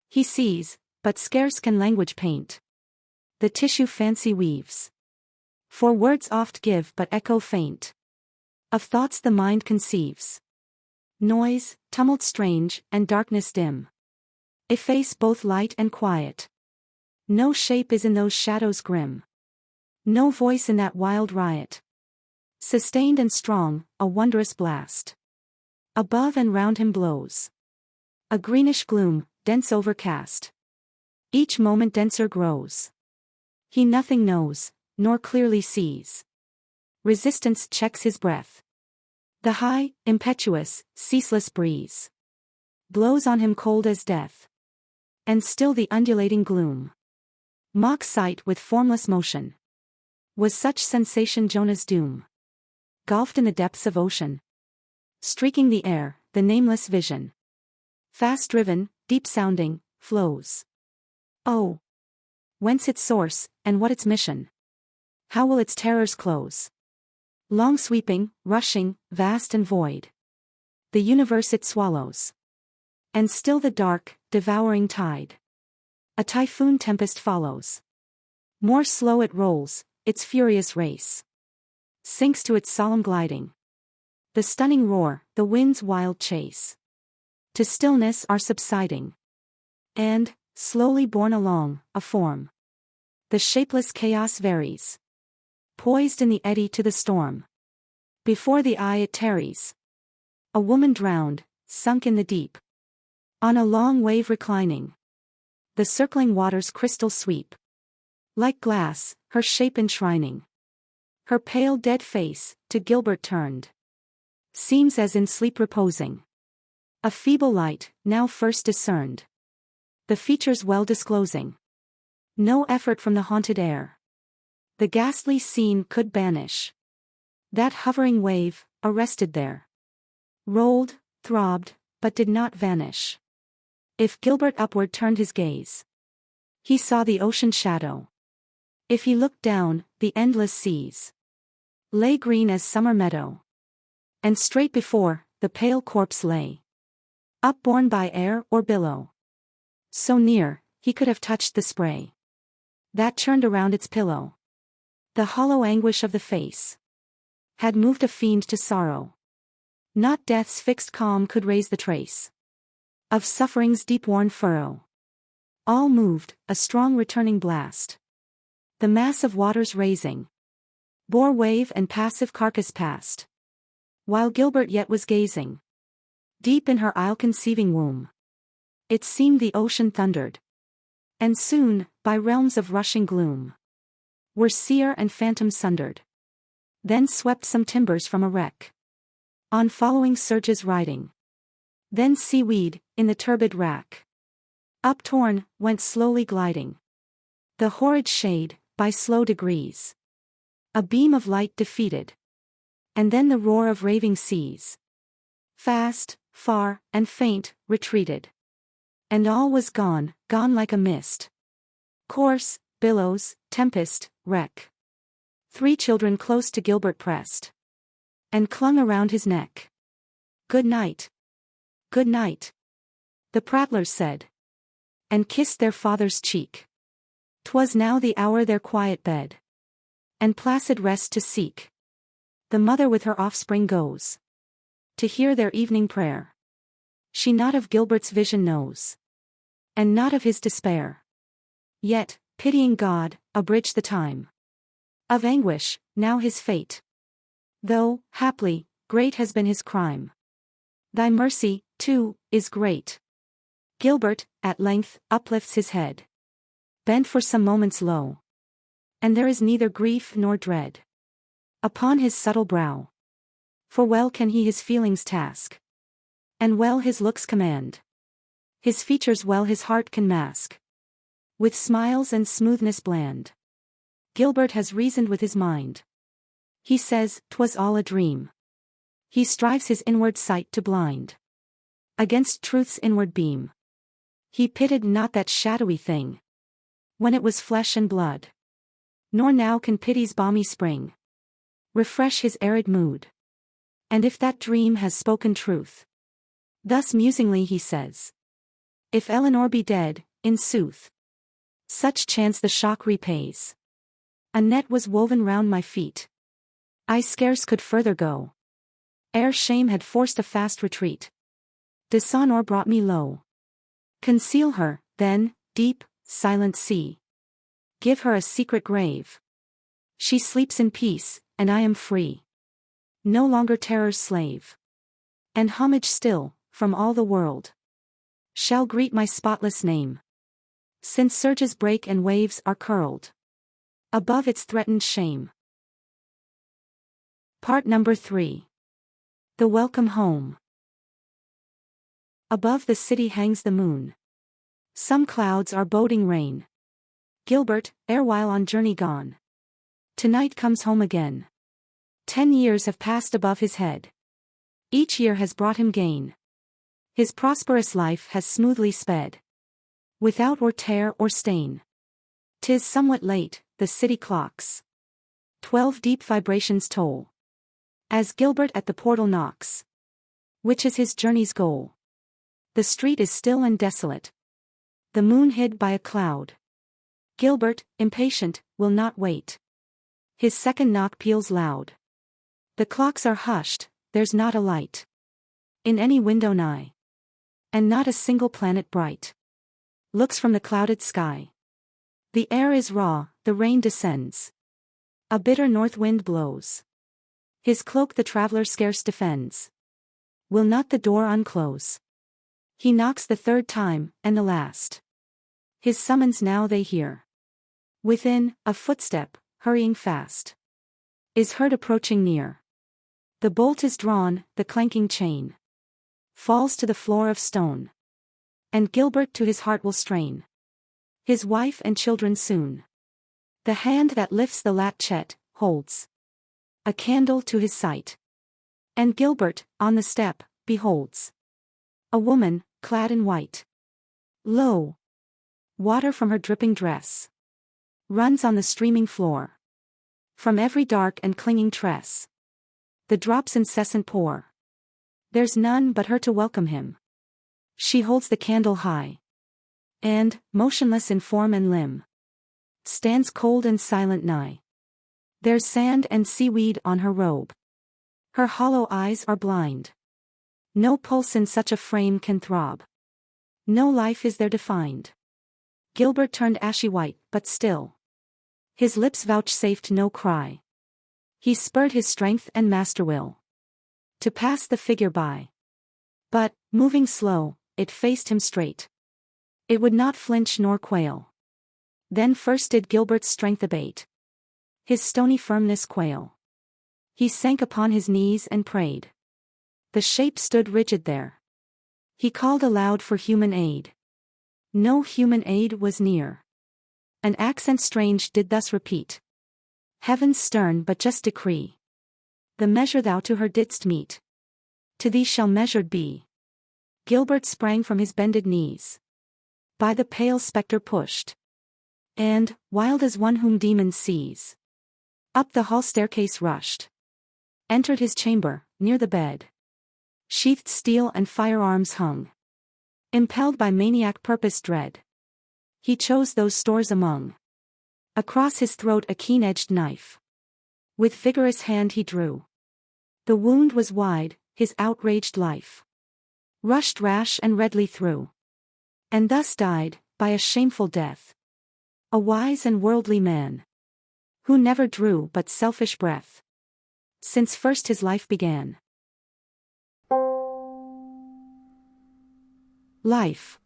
S2: He sees, but scarce can language paint, the tissue fancy weaves. For words oft give but echo faint of thoughts the mind conceives. Noise, tumult strange, and darkness dim efface both light and quiet. No shape is in those shadows grim, no voice in that wild riot. Sustained and strong, a wondrous blast above and round him blows. A greenish gloom, dense overcast, each moment denser grows. He nothing knows, nor clearly sees. Resistance checks his breath. The high, impetuous, ceaseless breeze blows on him cold as death. And still the undulating gloom mocks sight with formless motion. Was such sensation Jonah's doom? Gulfed in the depths of ocean, streaking the air, the nameless vision, fast driven, deep sounding, flows. Oh! Whence its source, and what its mission? How will its terrors close? Long sweeping, rushing, vast and void, the universe it swallows. And still the dark, devouring tide, a typhoon tempest follows. More slow it rolls, its furious race sinks to its solemn gliding. The stunning roar, the wind's wild chase, to stillness are subsiding. And, slowly borne along, a form, the shapeless chaos varies, poised in the eddy to the storm. Before the eye it tarries. A woman drowned, sunk in the deep. On a long wave reclining. The circling waters crystal sweep. Like glass, her shape enshrining. Her pale dead face, to Gilbert turned. Seems as in sleep reposing. A feeble light, now first discerned. The features well disclosing. No effort from the haunted air. The ghastly scene could banish. That hovering wave, arrested there. Rolled, throbbed, but did not vanish. If Gilbert upward turned his gaze, he saw the ocean shadow. If he looked down, the endless seas lay green as summer meadow. And straight before, the pale corpse lay, upborne by air or billow. So near, he could have touched the spray that churned around its pillow. The hollow anguish of the face had moved a fiend to sorrow. Not death's fixed calm could raise the trace of suffering's deep-worn furrow. All moved, a strong returning blast. The mass of waters raising bore wave and passive carcass past. While Gilbert yet was gazing deep in her isle-conceiving womb, it seemed the ocean thundered. And soon, by realms of rushing gloom, were seer and phantom sundered. Then swept some timbers from a wreck, on following surges riding. Then seaweed, in the turbid rack, uptorn, went slowly gliding. The horrid shade, by slow degrees, a beam of light defeated. And then the roar of raving seas, fast, far, and faint, retreated. And all was gone, gone like a mist. Course, billows, tempest, wreck. 3 children close to Gilbert pressed, and clung around his neck. "Good night. Good night," the prattlers said, and kissed their father's cheek. 'Twas now the hour their quiet bed and placid rest to seek. The mother with her offspring goes to hear their evening prayer. She not of Gilbert's vision knows, and not of his despair. Yet, pitying God, abridged the time of anguish, now his fate. Though, haply, great has been his crime, thy mercy, too, is great. Gilbert, at length, uplifts his head, bent for some moments low. And there is neither grief nor dread upon his subtle brow. For well can he his feelings task, and well his looks command. His features well his heart can mask, with smiles and smoothness bland. Gilbert has reasoned with his mind. He says, 'twas all a dream. He strives his inward sight to blind against truth's inward beam. He pitied not that shadowy thing, when it was flesh and blood. Nor now can pity's balmy spring refresh his arid mood. And if that dream has spoken truth, thus musingly he says, if Eleanor be dead, in sooth, such chance the shock repays. A net was woven round my feet. I scarce could further go, ere shame had forced a fast retreat. Dishonor brought me low. Conceal her, then, deep, silent sea. Give her a secret grave. She sleeps in peace, and I am free. No longer terror's slave. And homage still, from all the world, shall greet my spotless name. Since surges break and waves are curled above its threatened shame. Part number 3. The Welcome Home. Above the city hangs the moon. Some clouds are boding rain. Gilbert, erewhile on journey gone, tonight comes home again. 10 years have passed above his head. Each year has brought him gain. His prosperous life has smoothly sped, without or tear or stain. 'Tis somewhat late, the city clocks 12 deep vibrations toll, as Gilbert at the portal knocks, which is his journey's goal. The street is still and desolate, the moon hid by a cloud. Gilbert, impatient, will not wait. His second knock peals loud. The clocks are hushed, there's not a light in any window nigh, and not a single planet bright looks from the clouded sky. The air is raw, the rain descends. A bitter north wind blows. His cloak the traveller scarce defends. Will not the door unclose? He knocks the third time, and the last. His summons now they hear. Within, a footstep, hurrying fast, is heard approaching near. The bolt is drawn, the clanking chain falls to the floor of stone. And Gilbert to his heart will strain his wife and children soon. The hand that lifts the latchet holds a candle to his sight. And Gilbert, on the step, beholds a woman, clad in white. Lo! Water from her dripping dress runs on the streaming floor. From every dark and clinging tress the drops incessant pour. There's none but her to welcome him. She holds the candle high, and, motionless in form and limb, stands cold and silent nigh. There's sand and seaweed on her robe. Her hollow eyes are blind. No pulse in such a frame can throb. No life is there defined. Gilbert turned ashy white, but still his lips vouchsafed no cry. He spurred his strength and master will to pass the figure by. But, moving slow, it faced him straight. It would not flinch nor quail. Then first did Gilbert's strength abate, his stony firmness quail. He sank upon his knees and prayed. The shape stood rigid there. He called aloud for human aid. No human aid was near. An accent strange did thus repeat heaven's stern but just decree. The measure thou to her didst meet, to thee shall measured be. Gilbert sprang from his bended knees, by the pale spectre pushed, and, wild as one whom demons seize, up the hall staircase rushed. Entered his chamber, near the bed. Sheathed steel and firearms hung. Impelled by maniac purpose dread, he chose those stores among. Across his throat a keen-edged knife with vigorous hand he drew. The wound was wide, his outraged life rushed rash and redly through. And thus died, by a shameful death, a wise and worldly man, who never drew but selfish breath, since first his life began. Life.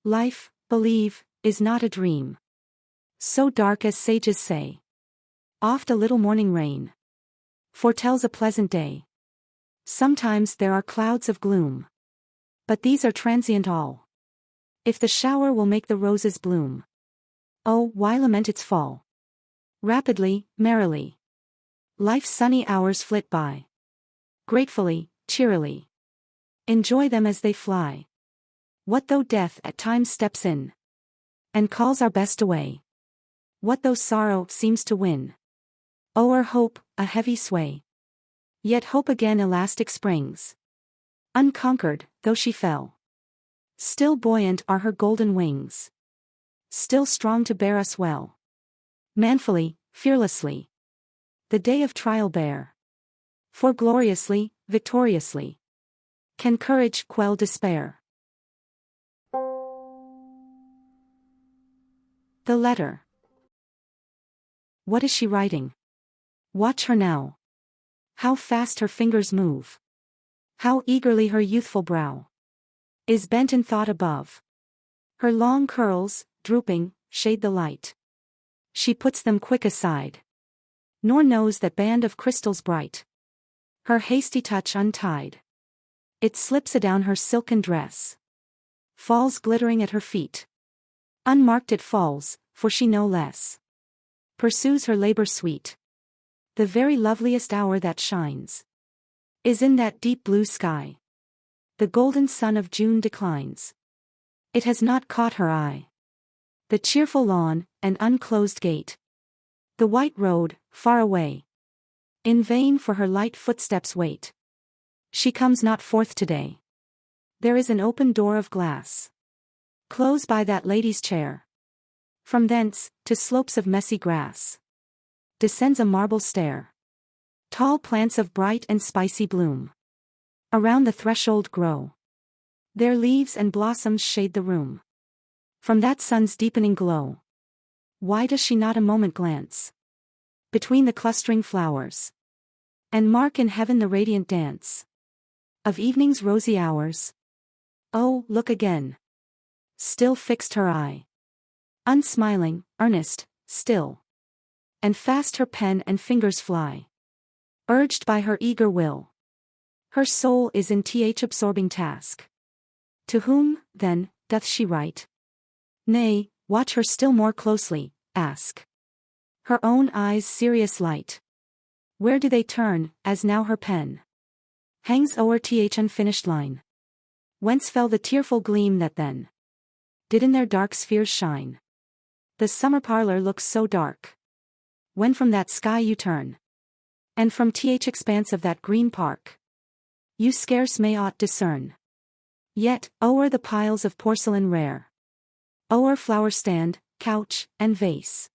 S2: Life, believe, is not a dream, so dark as sages say. Oft a little morning rain foretells a pleasant day. Sometimes there are clouds of gloom, but these are transient all. If the shower will make the roses bloom, oh, why lament its fall? Rapidly, merrily, life's sunny hours flit by. Gratefully, cheerily, enjoy them as they fly. What though death at times steps in and calls our best away? What though sorrow seems to win o'er hope a heavy sway? Yet hope again elastic springs. Unconquered, though she fell, still buoyant are her golden wings. Still strong to bear us well. Manfully, fearlessly, the day of trial bear. For gloriously, victoriously, can courage quell despair. The letter. What is she writing? Watch her now. How fast her fingers move. How eagerly her youthful brow is bent in thought above. Her long curls, drooping, shade the light. She puts them quick aside, nor knows that band of crystals bright. Her hasty touch untied, it slips adown her silken dress, falls glittering at her feet. Unmarked it falls, for she no less pursues her labor sweet. The very loveliest hour that shines is in that deep blue sky. The golden sun of June declines. It has not caught her eye. The cheerful lawn, and unclosed gate. The white road, far away. In vain for her light footsteps wait. She comes not forth today. There is an open door of glass, close by that lady's chair. From thence, to slopes of messy grass, descends a marble stair. Tall plants of bright and spicy bloom around the threshold grow. Their leaves and blossoms shade the room from that sun's deepening glow. Why does she not a moment glance between the clustering flowers? And mark in heaven the radiant dance of evening's rosy hours. Oh, look again. Still fixed her eye. Unsmiling, earnest, still. And fast her pen and fingers fly. Urged by her eager will. Her soul is in absorbing task. To whom, then, doth she write? Nay, watch her still more closely, ask. Her own eyes' serious light. Where do they turn, as now her pen hangs o'er unfinished line? Whence fell the tearful gleam that then did in their dark spheres shine? The summer parlor looks so dark, when from that sky you turn, and from expanse of that green park, you scarce may aught discern. Yet, o'er the piles of porcelain rare, o'er flower stand, couch, and vase,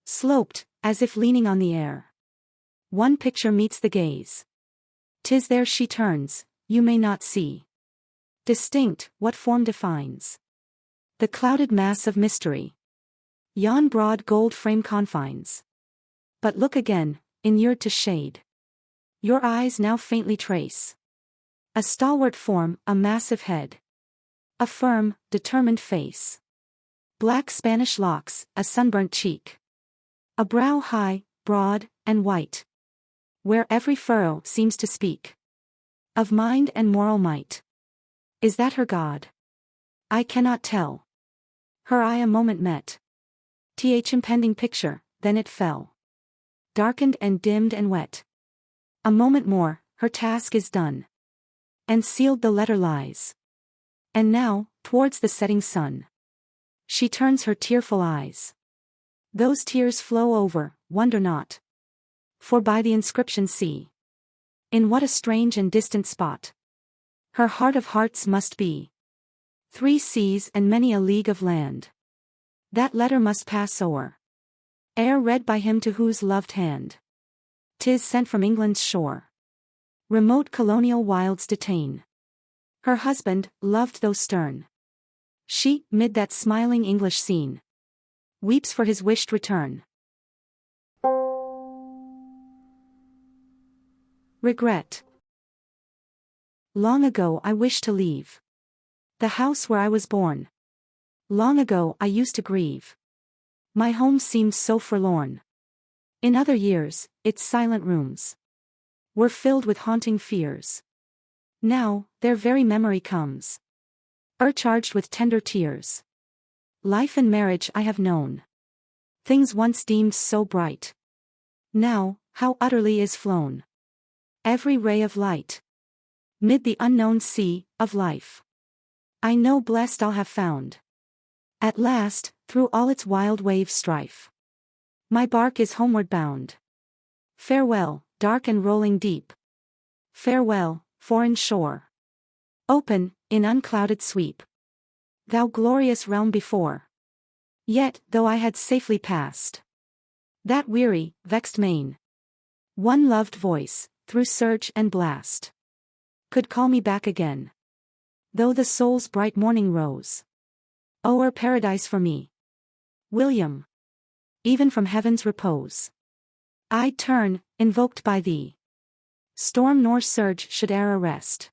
S2: sloped, as if leaning on the air, one picture meets the gaze. 'Tis there she turns, you may not see distinct what form defines the clouded mass of mystery, yon broad gold frame confines. But look again, inured to shade. Your eyes now faintly trace a stalwart form, a massive head, a firm, determined face, black Spanish locks, a sunburnt cheek, a brow high, broad, and white, where every furrow seems to speak of mind and moral might. Is that her God? I cannot tell. Her eye a moment met impending picture, then it fell, darkened and dimmed and wet. A moment more, her task is done, and sealed the letter lies. And now, towards the setting sun, she turns her tearful eyes. Those tears flow over, wonder not. For by the inscription see, in what a strange and distant spot her heart of hearts must be. 3 seas and many a league of land that letter must pass o'er, ere read by him to whose loved hand 'tis sent from England's shore. Remote colonial wilds detain her husband, loved though stern. She, mid that smiling English scene, weeps for his wished return. Regret. Long ago I wished to leave the house where I was born. Long ago I used to grieve. My home seemed so forlorn. In other years, its silent rooms were filled with haunting fears. Now, their very memory comes, o'ercharged with tender tears. Life and marriage I have known, things once deemed so bright, now, how utterly is flown every ray of light. Mid the unknown sea of life, I know blessed I'll have found. At last, through all its wild wave strife, my bark is homeward bound. Farewell, dark and rolling deep. Farewell, foreign shore. Open, in unclouded sweep, thou glorious realm before. Yet, though I had safely passed that weary, vexed main, one loved voice, through surge and blast, could call me back again. Though the soul's bright morning rose o'er paradise for me, William, even from heaven's repose, I'd turn, invoked by thee. Storm nor surge should e'er arrest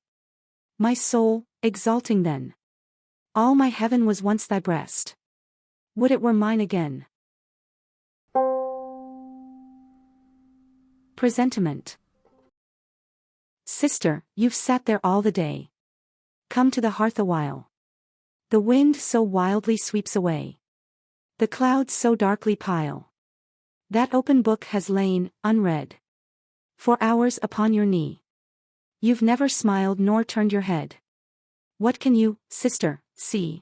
S2: my soul, exulting then. All my heaven was once thy breast. Would it were mine again. Presentiment. Sister, you've sat there all the day. Come to the hearth awhile. The wind so wildly sweeps away, the clouds so darkly pile. That open book has lain, unread, for hours upon your knee. You've never smiled nor turned your head. What can you, sister, see?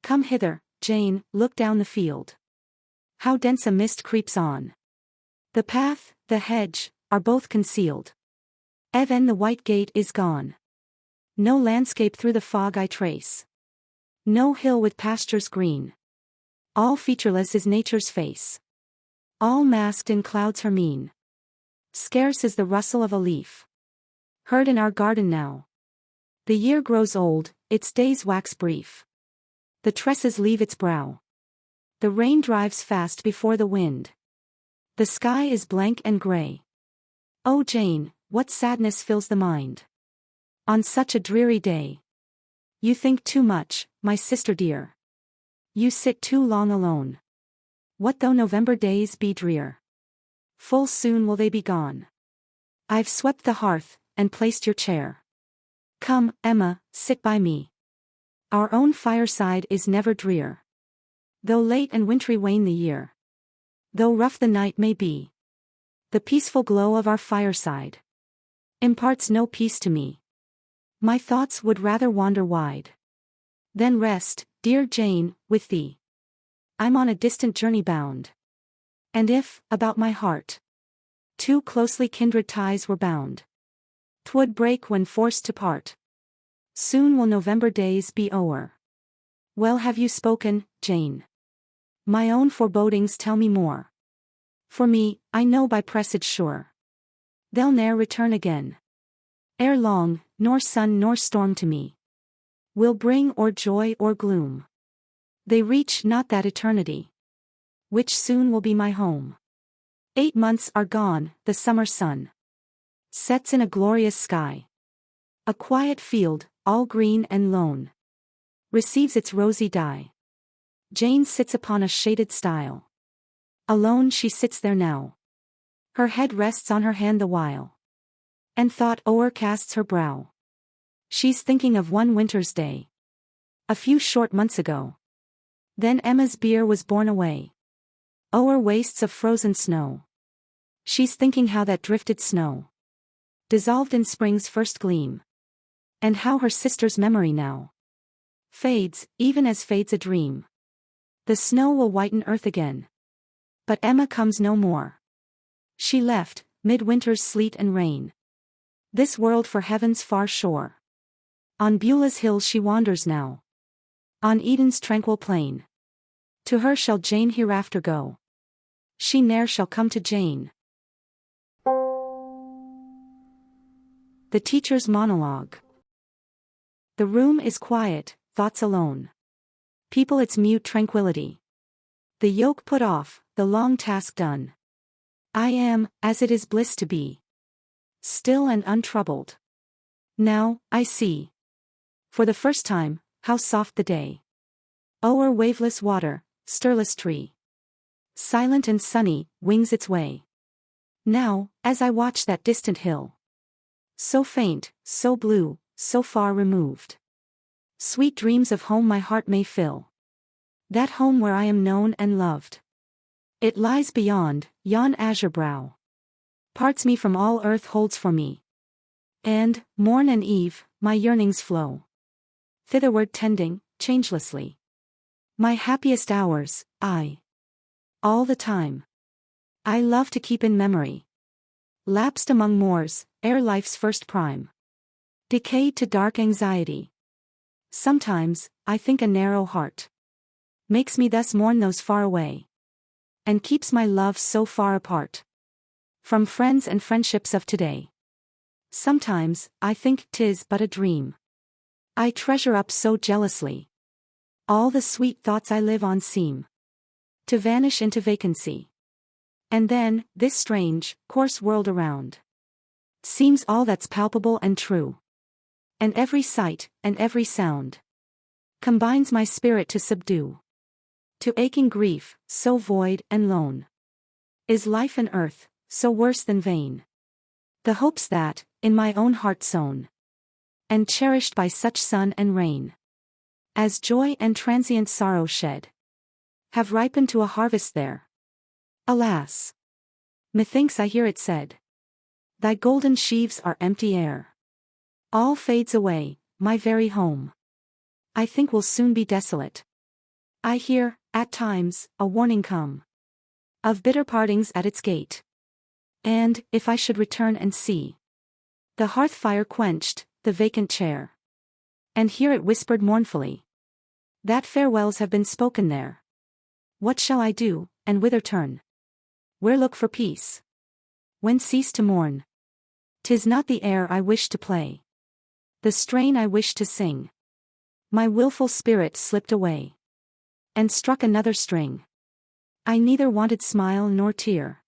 S2: Come hither, Jane, look down the field. How dense a mist creeps on. The path, the hedge, are both concealed. Even the white gate is gone. No landscape through the fog I trace. No hill with pastures green. All featureless is nature's face. All masked in clouds her mien. Scarce is the rustle of a leaf heard in our garden now. The year grows old, its days wax brief. The tresses leave its brow. The rain drives fast before the wind. The sky is blank and gray. Oh Jane, what sadness fills the mind on such a dreary day. You think too much, my sister dear. You sit too long alone. What though November days be drear? Full soon will they be gone. I've swept the hearth, and placed your chair. Come, Emma, sit by me. Our own fireside is never drear. Though late and wintry wane the year, though rough the night may be, the peaceful glow of our fireside imparts no peace to me. My thoughts would rather wander wide than rest, dear Jane, with thee. I'm on a distant journey bound, and if, about my heart, two closely kindred ties were bound, 'twould break when forced to part. Soon will November days be o'er. Well have you spoken, Jane. My own forebodings tell me more. For me, I know by presage sure, they'll ne'er return again. Ere long, nor sun nor storm to me will bring or joy or gloom. They reach not that eternity which soon will be my home. 8 months are gone, the summer sun sets in a glorious sky. A quiet field, all green and lone, receives its rosy dye. Jane sits upon a shaded stile. Alone she sits there now. Her head rests on her hand the while, and thought o'ercasts her brow. She's thinking of one winter's day, a few short months ago. Then Emma's bier was borne away o'er wastes of frozen snow. She's thinking how that drifted snow dissolved in spring's first gleam, and how her sister's memory now fades, even as fades a dream. The snow will whiten earth again, but Emma comes no more. She left, mid winter's sleet and rain, this world for heaven's far shore. On Beulah's hills she wanders now, on Eden's tranquil plain. To her shall Jane hereafter go, she ne'er shall come to Jane. The Teacher's Monologue. The room is quiet, thoughts alone people its mute tranquility. The yoke put off, the long task done. I am, as it is bliss to be, still and untroubled. Now, I see, for the first time, how soft the day. O'er waveless water, stirless tree, silent and sunny, wings its way. Now, as I watch that distant hill, so faint, so blue, so far removed, sweet dreams of home my heart may fill. That home where I am known and loved. It lies beyond, yon azure brow parts me from all earth holds for me. And, morn and eve, my yearnings flow thitherward tending, changelessly. My happiest hours, all the time, I love to keep in memory. Lapsed among moors, ere life's first prime decayed to dark anxiety. Sometimes, I think a narrow heart makes me thus mourn those far away, and keeps my love so far apart from friends and friendships of today. Sometimes, I think 'tis but a dream I treasure up so jealously. All the sweet thoughts I live on seem to vanish into vacancy. And then, this strange, coarse world around seems all that's palpable and true. And every sight, and every sound combines my spirit to subdue. To aching grief, so void and lone, is life and earth, so worse than vain. The hopes that, in my own heart sown, and cherished by such sun and rain, as joy and transient sorrow shed, have ripened to a harvest there. Alas! Methinks I hear it said, thy golden sheaves are empty air. All fades away, my very home, I think will soon be desolate. I hear, at times, a warning come of bitter partings at its gate. And, if I should return and see the hearth fire quenched, the vacant chair, and hear it whispered mournfully that farewells have been spoken there, what shall I do, and whither turn? Where look for peace? When cease to mourn? 'Tis not the air I wish to play, the strain I wish to sing. My wilful spirit slipped away and struck another string. I neither wanted smile nor tear,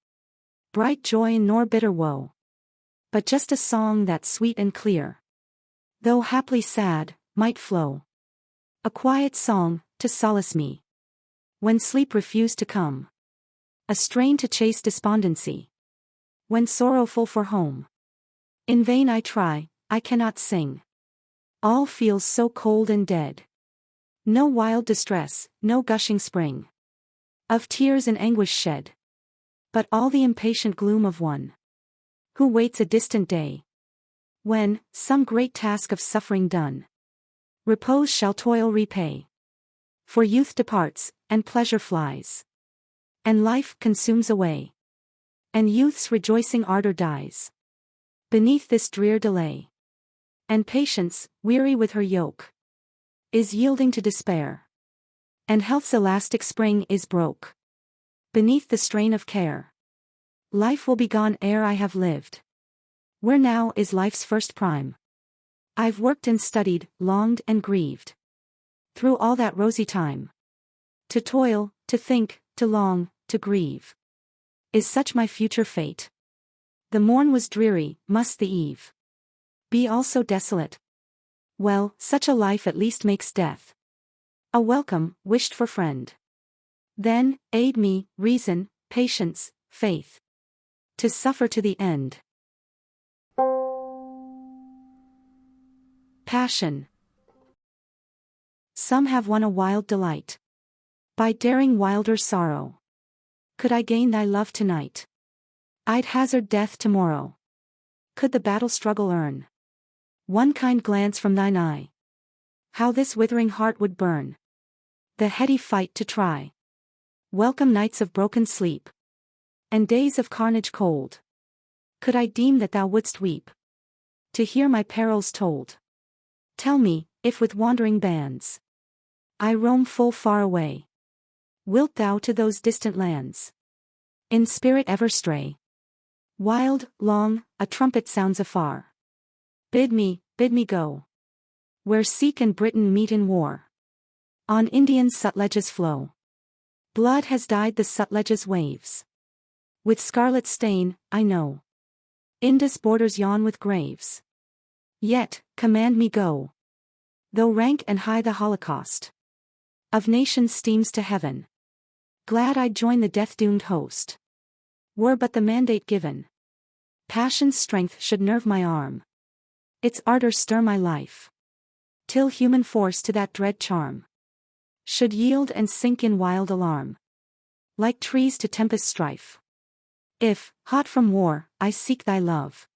S2: bright joy nor bitter woe. but just a song that's sweet and clear, though haply sad, might flow. A quiet song, to solace me when sleep refused to come. A strain to chase despondency when sorrowful for home. In vain I try, I cannot sing. All feels so cold and dead. No wild distress, no gushing spring of tears and anguish shed, but all the impatient gloom of one who waits a distant day, when, some great task of suffering done, repose shall toil repay. For youth departs, and pleasure flies, and life consumes away, and youth's rejoicing ardor dies beneath this drear delay. And patience, weary with her yoke, is yielding to despair, and health's elastic spring is broke beneath the strain of care. Life will be gone ere I have lived. Where now is life's first prime? I've worked and studied, longed and grieved, through all that rosy time. To toil, to think, to long, to grieve, is such my future fate. The morn was dreary, must the eve be also desolate? Well, such a life at least makes death a welcome, wished-for friend. Then, aid me, reason, patience, faith, to suffer to the end. Passion. Some have won a wild delight by daring wilder sorrow. Could I gain thy love tonight, I'd hazard death tomorrow. Could the battle struggle earn one kind glance from thine eye, how this withering heart would burn the heady fight to try. Welcome nights of broken sleep, and days of carnage cold. Could I deem that thou wouldst weep to hear my perils told? Tell me, if with wandering bands I roam full far away, wilt thou to those distant lands in spirit ever stray? Wild, long, a trumpet sounds afar. Bid me go, where Sikh and Briton meet in war. On Indian Sutlej's flow, blood has dyed the Sutlej's waves with scarlet stain, I know. Indus borders yawn with graves. Yet, command me go, though rank and high the holocaust of nations steams to heaven. Glad I'd join the death-doomed host, were but the mandate given. Passion's strength should nerve my arm, its ardor stir my life, till human force to that dread charm should yield and sink in wild alarm, like trees to tempest strife. If, hot from war, I seek thy love,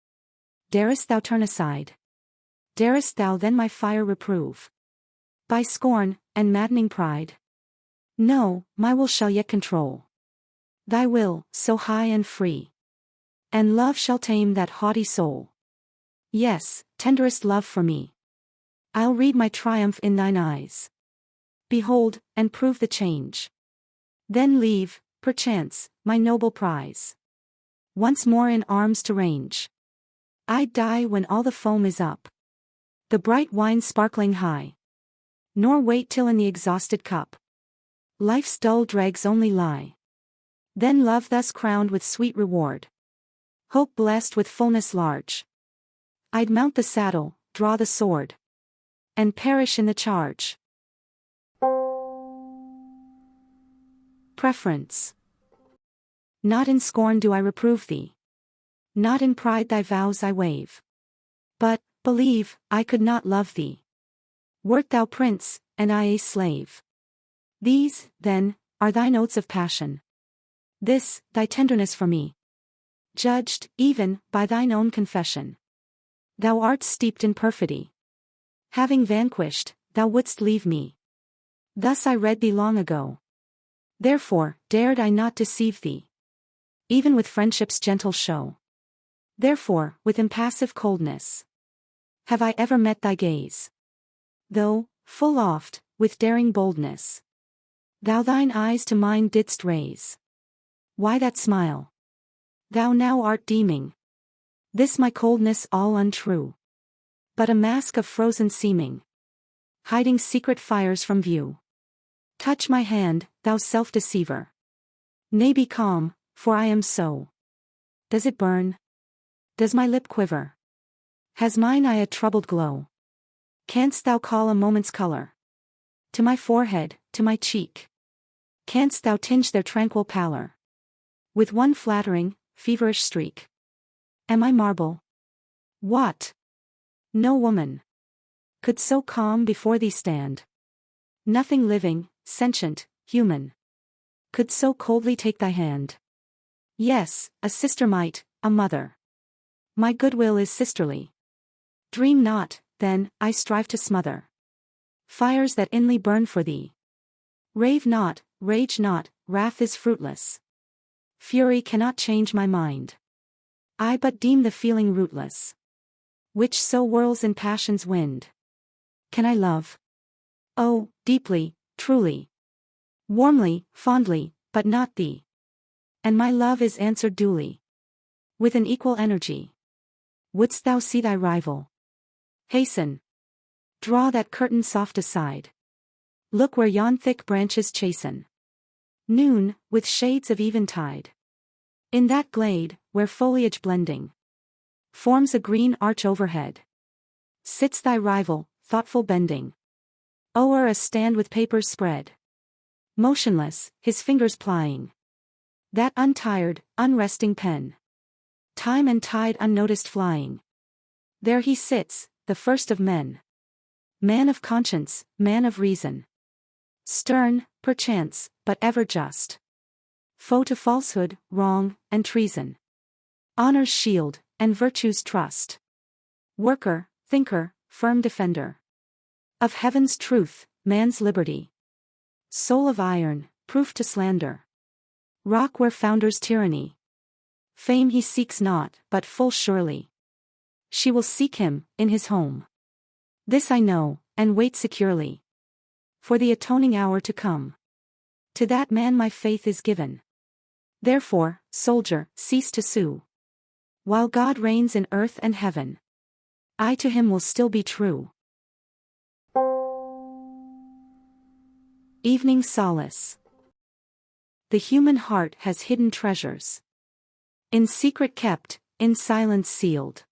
S2: darest thou turn aside? Darest thou then my fire reprove by scorn and maddening pride? No, my will shall yet control thy will, so high and free, and love shall tame that haughty soul. Yes, tenderest love for me, I'll read my triumph in thine eyes. Behold, and prove the change. Then leave, perchance, my noble prize once more in arms to range. I'd die when all the foam is up, the bright wine sparkling high, nor wait till in the exhausted cup life's dull dregs only lie. Then love thus crowned with sweet reward, hope blessed with fullness large, I'd mount the saddle, draw the sword, and perish in the charge. Preference. Not in scorn do I reprove thee, not in pride thy vows I waive, but, believe, I could not love thee, wert thou prince, and I a slave. These, then, are thy notes of passion, this, thy tenderness for me, judged, even, by thine own confession. Thou art steeped in perfidy. Having vanquished, thou wouldst leave me. Thus I read thee long ago. Therefore, dared I not deceive thee, even with friendship's gentle show. Therefore, with impassive coldness, have I ever met thy gaze. Though, full oft, with daring boldness, thou thine eyes to mine didst raise. Why that smile? Thou now art deeming this my coldness all untrue, but a mask of frozen seeming, hiding secret fires from view. Touch my hand, thou self-deceiver. Nay, be calm, for I am so. Does it burn? Does my lip quiver? Has mine eye a troubled glow? Canst thou call a moment's color to my forehead, to my cheek? Canst thou tinge their tranquil pallor with one flattering, feverish streak? Am I marble? What? No woman could so calm before thee stand. Nothing living, sentient, human could so coldly take thy hand. Yes, a sister might, a mother. My goodwill is sisterly. Dream not, then, I strive to smother fires that inly burn for thee. Rave not, rage not, wrath is fruitless. Fury cannot change my mind. I but deem the feeling rootless, which so whirls in passion's wind. Can I love? Oh, deeply, truly, warmly, fondly, but not thee. And my love is answered duly, with an equal energy. Wouldst thou see thy rival? Hasten. Draw that curtain soft aside. Look where yon thick branches chasten noon, with shades of eventide. In that glade, where foliage blending forms a green arch overhead, sits thy rival, thoughtful bending o'er a stand with papers spread. Motionless, his fingers plying that untired, unresting pen. Time and tide unnoticed flying. There he sits, the first of men. Man of conscience, man of reason. Stern, perchance, but ever just. Foe to falsehood, wrong, and treason. Honor's shield, and virtue's trust. Worker, thinker, firm defender of heaven's truth, man's liberty. Soul of iron, proof to slander. Rock where founders tyranny. Fame he seeks not, but full surely she will seek him, in his home. This I know, and wait securely for the atoning hour to come. To that man my faith is given. Therefore, soldier, cease to sue. While God reigns in earth and heaven, I to him will still be true. Evening Solace. The human heart has hidden treasures, in secret kept, in silence sealed.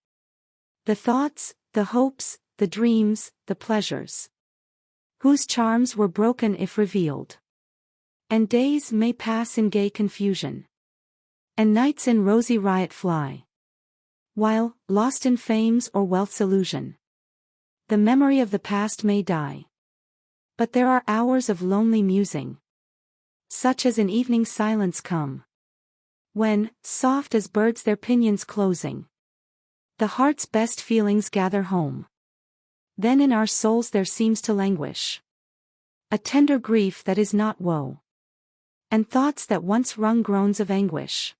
S2: The thoughts, the hopes, the dreams, the pleasures, whose charms were broken if revealed. And days may pass in gay confusion, and nights in rosy riot fly, while, lost in fame's or wealth's illusion, the memory of the past may die. But there are hours of lonely musing, such as in evening silence come, when, soft as birds their pinions closing, the heart's best feelings gather home. Then in our souls there seems to languish a tender grief that is not woe, and thoughts that once wrung groans of anguish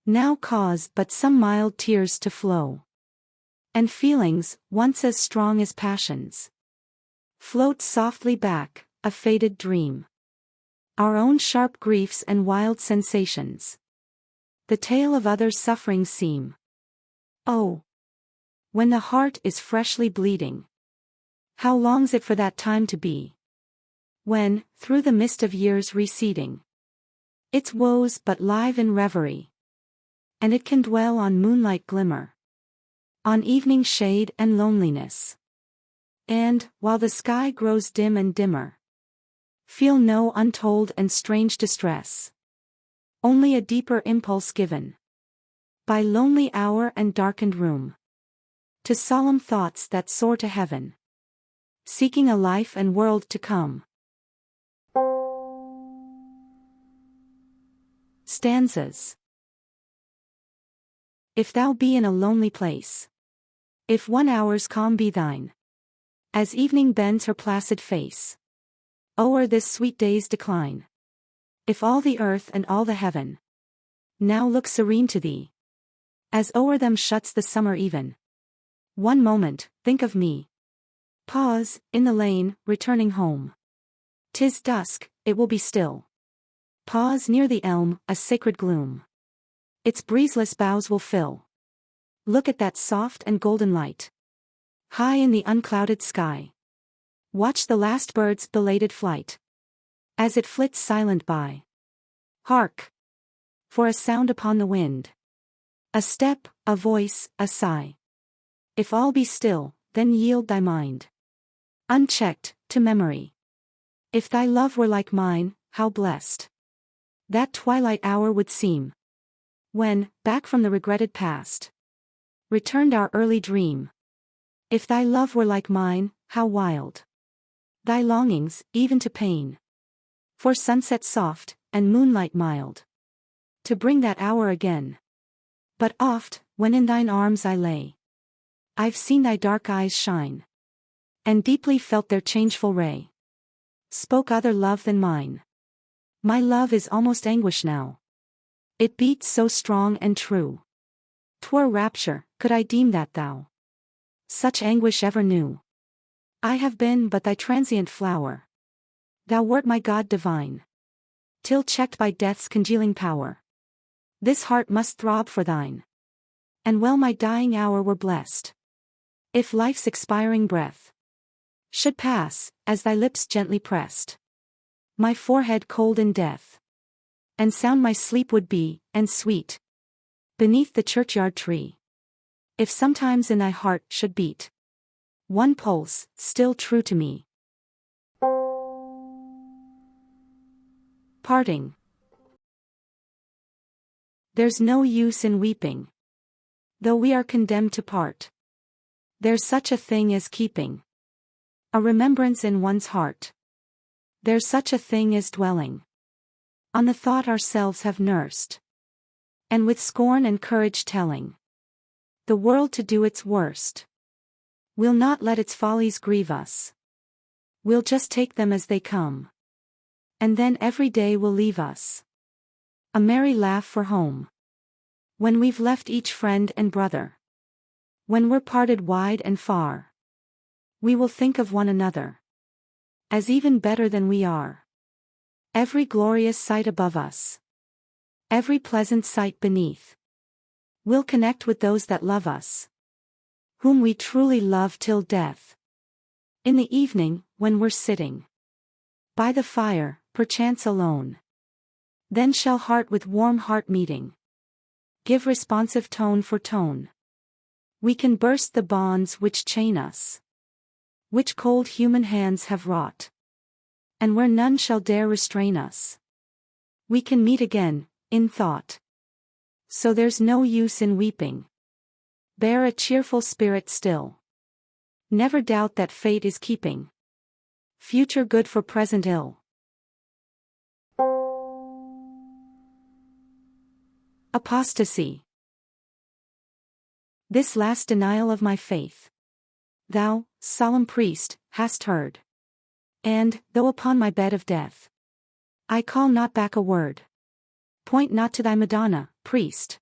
S2: now cause but some mild tears to flow, and feelings, once as strong as passions, float softly back, a faded dream. Our own sharp griefs and wild sensations, the tale of others' sufferings seem. Oh, when the heart is freshly bleeding, how longs it for that time to be, when, through the mist of years receding, its woes but live in reverie, and it can dwell on moonlight glimmer, on evening shade and loneliness, and, while the sky grows dim and dimmer, feel no untold and strange distress, only a deeper impulse given by lonely hour and darkened room, to solemn thoughts that soar to heaven, seeking a life and world to come. Stanzas. If thou be in a lonely place, if 1 hour's calm be thine, as evening bends her placid face o'er this sweet day's decline, if all the earth and all the heaven now look serene to thee, as o'er them shuts the summer even, one moment, think of me. Pause, in the lane, returning home. 'Tis dusk, it will be still. Pause near the elm, a sacred gloom its breezeless boughs will fill. Look at that soft and golden light, high in the unclouded sky. Watch the last bird's belated flight, as it flits silent by. Hark! For a sound upon the wind. A step, a voice, a sigh. If all be still, then yield thy mind, unchecked, to memory. If thy love were like mine, how blessed that twilight hour would seem, when, back from the regretted past, returned our early dream. If thy love were like mine, how wild thy longings, even to pain, for sunset soft, and moonlight mild, to bring that hour again. But oft, when in thine arms I lay, I've seen thy dark eyes shine, and deeply felt their changeful ray spoke other love than mine. My love is almost anguish now, it beats so strong and true. 'Twere rapture, could I deem that thou such anguish ever knew. I have been but thy transient flower, thou wert my God divine, till checked by death's congealing power. This heart must throb for thine. And well my dying hour were blessed, if life's expiring breath should pass, as thy lips gently pressed my forehead cold in death, and sound my sleep would be, and sweet, beneath the churchyard tree. If sometimes in thy heart should beat one pulse, still true to me. Parting. There's no use in weeping, though we are condemned to part. There's such a thing as keeping a remembrance in one's heart. There's such a thing as dwelling on the thought ourselves have nursed, and with scorn and courage telling the world to do its worst. We'll not let its follies grieve us, we'll just take them as they come, and then every day will leave us a merry laugh for home. When we've left each friend and brother, when we're parted wide and far, we will think of one another as even better than we are. Every glorious sight above us, every pleasant sight beneath, we'll connect with those that love us, whom we truly love till death. In the evening, when we're sitting by the fire, perchance alone, then shall heart with warm heart meeting give responsive tone for tone. We can burst the bonds which chain us, which cold human hands have wrought, and where none shall dare restrain us, we can meet again, in thought. So there's no use in weeping. Bear a cheerful spirit still. Never doubt that fate is keeping future good for present ill. Apostasy. This last denial of my faith, thou, solemn priest, hast heard. And, though upon my bed of death, I call not back a word. Point not to thy Madonna, priest,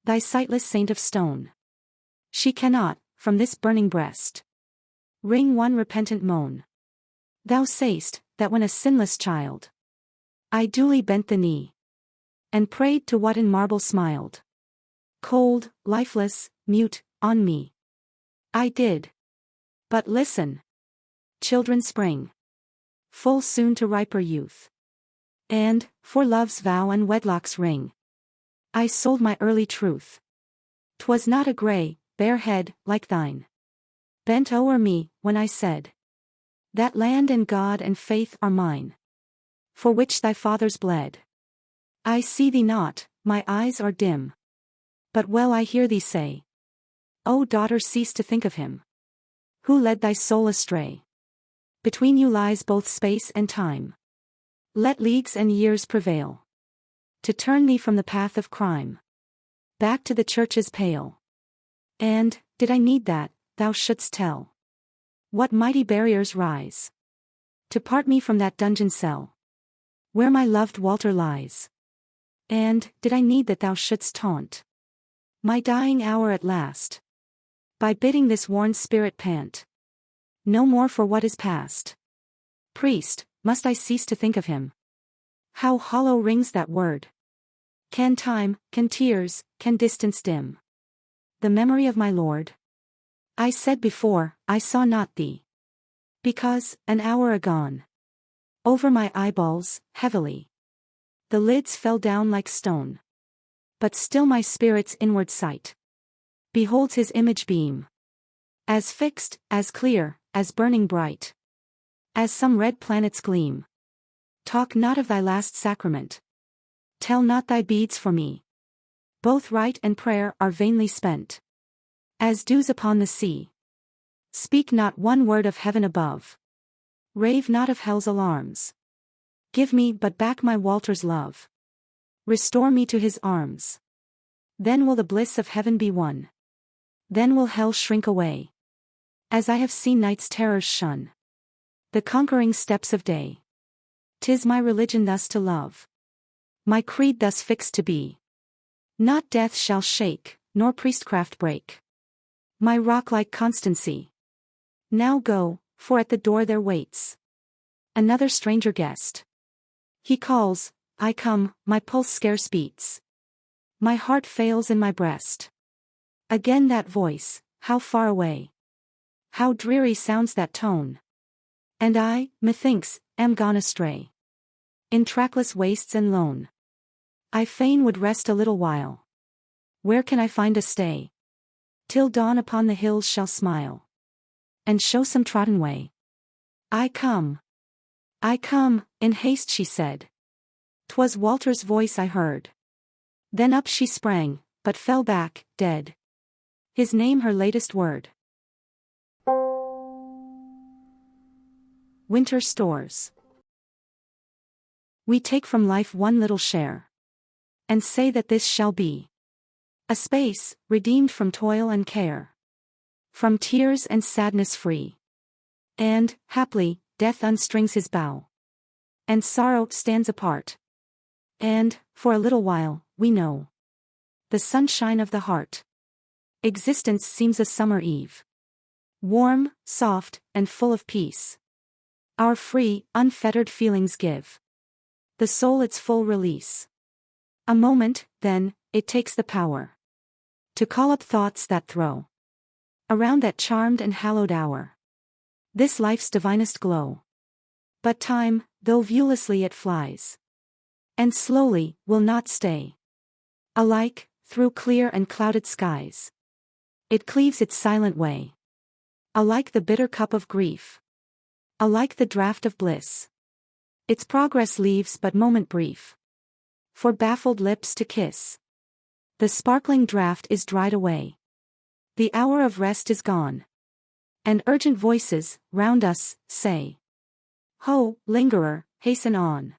S2: thy sightless saint of stone. She cannot, from this burning breast, wring one repentant moan. Thou say'st, that when a sinless child, I duly bent the knee, and prayed to what in marble smiled, cold, lifeless, mute, on me. I did. But listen. Children spring full soon to riper youth, and, for love's vow and wedlock's ring, I sold my early truth. 'Twas not a grey, bare head, like thine, bent o'er me, when I said, that land and God and faith are mine, for which thy fathers bled. I see thee not, my eyes are dim, but well I hear thee say, O daughter, cease to think of him who led thy soul astray. Between you lies both space and time. Let leagues and years prevail to turn thee from the path of crime back to the church's pale. And, did I need that, thou shouldst tell what mighty barriers rise to part me from that dungeon cell where my loved Walter lies. And, did I need that thou shouldst taunt my dying hour at last, by bidding this worn spirit pant no more for what is past. Priest, must I cease to think of him? How hollow rings that word! Can time, can tears, can distance dim the memory of my Lord? I said before, I saw not thee, because, an hour agone, over my eyeballs, heavily, the lids fell down like stone. but still my spirit's inward sight beholds his image beam. As fixed, as clear, as burning bright, as some red planet's gleam. Talk not of thy last sacrament. Tell not thy beads for me. Both rite and prayer are vainly spent, as dews upon the sea. Speak not one word of heaven above. Rave not of hell's alarms. Give me but back my Walter's love. Restore me to his arms. Then will the bliss of heaven be won. Then will hell shrink away, as I have seen night's terrors shun the conquering steps of day. 'Tis my religion thus to love, my creed thus fixed to be. Not death shall shake, nor priestcraft break my rock-like constancy. Now go, for at the door there waits another stranger guest. He calls, I come, my pulse scarce beats. My heart fails in my breast. Again that voice, how far away! How dreary sounds that tone! And I, methinks, am gone astray in trackless wastes and lone. I fain would rest a little while. Where can I find a stay? Till dawn upon the hills shall smile and show some trodden way. I come, in haste she said. 'Twas Walter's voice I heard. Then up she sprang, but fell back, dead. His name her latest word. Winter stores. We take from life one little share, and say that this shall be a space, redeemed from toil and care, from tears and sadness free. And, haply, death unstrings his bow, and sorrow stands apart. And, for a little while, we know the sunshine of the heart. Existence seems a summer eve, warm, soft, and full of peace. Our free, unfettered feelings give the soul its full release. A moment, then, it takes the power to call up thoughts that throw around that charmed and hallowed hour, this life's divinest glow. But time, though viewlessly it flies, and slowly, will not stay. Alike, through clear and clouded skies, it cleaves its silent way. Alike the bitter cup of grief, alike the draught of bliss, its progress leaves but moment brief for baffled lips to kiss. The sparkling draught is dried away, the hour of rest is gone, and urgent voices, round us, say, Ho, lingerer, hasten on.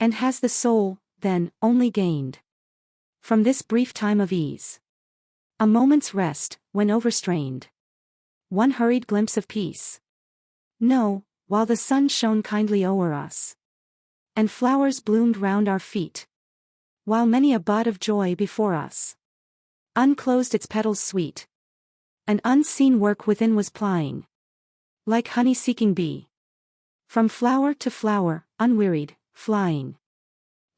S2: And has the soul, then, only gained from this brief time of ease a moment's rest, when overstrained? One hurried glimpse of peace? No, while the sun shone kindly o'er us, and flowers bloomed round our feet, while many a bud of joy before us unclosed its petals sweet, an unseen work within was plying, like honey-seeking bee, from flower to flower, unwearied, flying,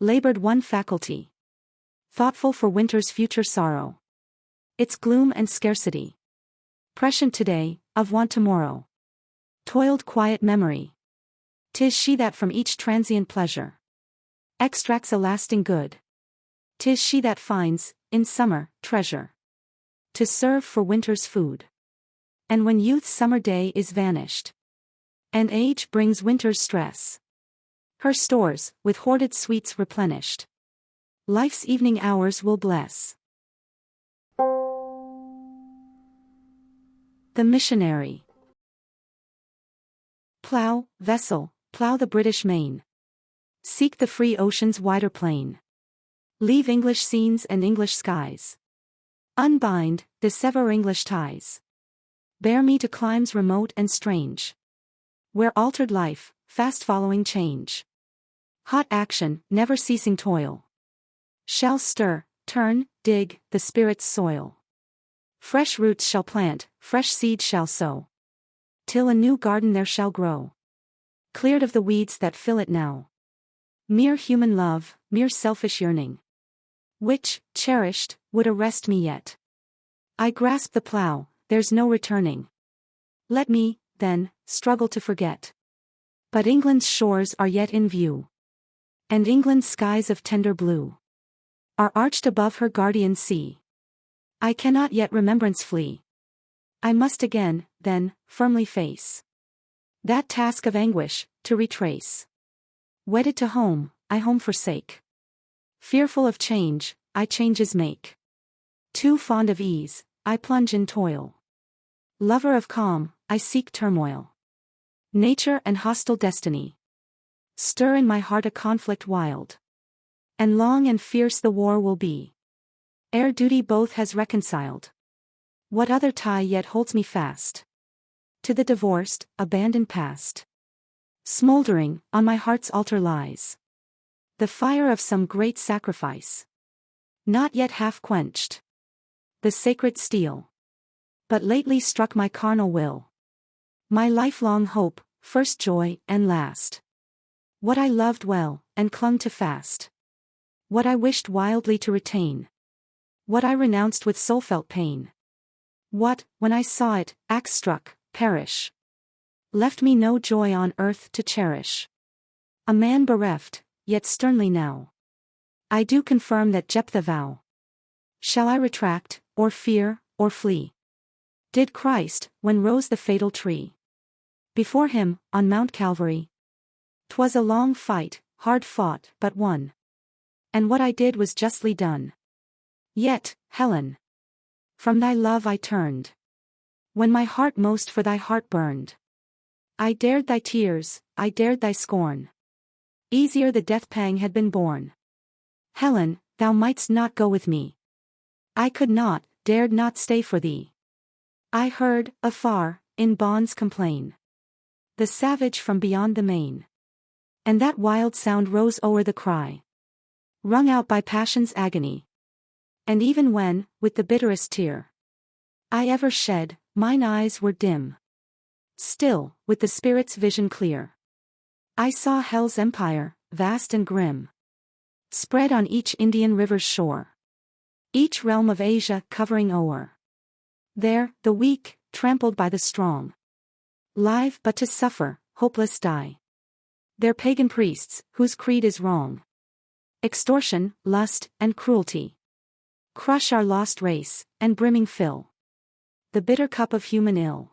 S2: labored one faculty, thoughtful for winter's future sorrow, its gloom and scarcity, prescient today, of want tomorrow, toiled quiet memory. 'Tis she that from each transient pleasure extracts a lasting good. 'Tis she that finds, in summer, treasure to serve for winter's food. And when youth's summer day is vanished, and age brings winter's stress, her stores, with hoarded sweets replenished, life's evening hours will bless. The missionary. Plough, vessel, plough the British main. Seek the free ocean's wider plain. Leave English scenes and English skies. Unbind, dissever English ties. Bear me to climes remote and strange, where altered life, fast following change, hot action, never ceasing toil, shall stir, turn, dig, the spirit's soil. Fresh roots shall plant, fresh seed shall sow, till a new garden there shall grow, cleared of the weeds that fill it now. Mere human love, mere selfish yearning, which, cherished, would arrest me yet. I grasp the plough, there's no returning. Let me, then, struggle to forget. But England's shores are yet in view, and England's skies of tender blue. are arched above her guardian sea. I cannot yet remembrance flee. I must again, then, firmly face that task of anguish, to retrace. Wedded to home, I home forsake. Fearful of change, I changes make. Too fond of ease, I plunge in toil. Lover of calm, I seek turmoil. Nature and hostile destiny stir in my heart a conflict wild. And long and fierce the war will be, ere duty both has reconciled. What other tie yet holds me fast to the divorced, abandoned past? Smoldering, on my heart's altar lies the fire of some great sacrifice, not yet half quenched. The sacred steel, but lately struck my carnal will. My lifelong hope, first joy and last. What I loved well, and clung to fast. What I wished wildly to retain. What I renounced with soul-felt pain. What, when I saw it, axe struck, perish. Left me no joy on earth to cherish. A man bereft, yet sternly now I do confirm that Jephthah vow. Shall I retract, or fear, or flee? Did Christ, when rose the fatal tree before him, on Mount Calvary? 'Twas a long fight, hard fought, but won. And what I did was justly done. Yet, Helen, from thy love I turned, when my heart most for thy heart burned. I dared thy tears, I dared thy scorn. Easier the death pang had been borne. Helen, thou mightst not go with me. I could not, dared not stay for thee. I heard, afar, in bonds complain the savage from beyond the main. And that wild sound rose o'er the cry, wrung out by passion's agony. And even when, with the bitterest tear I ever shed, mine eyes were dim. Still, with the spirit's vision clear, I saw hell's empire, vast and grim, spread on each Indian river's shore, each realm of Asia covering o'er. There, the weak, trampled by the strong, live but to suffer, hopeless die. Their pagan priests, whose creed is wrong, extortion, lust, and cruelty, crush our lost race, and brimming fill the bitter cup of human ill.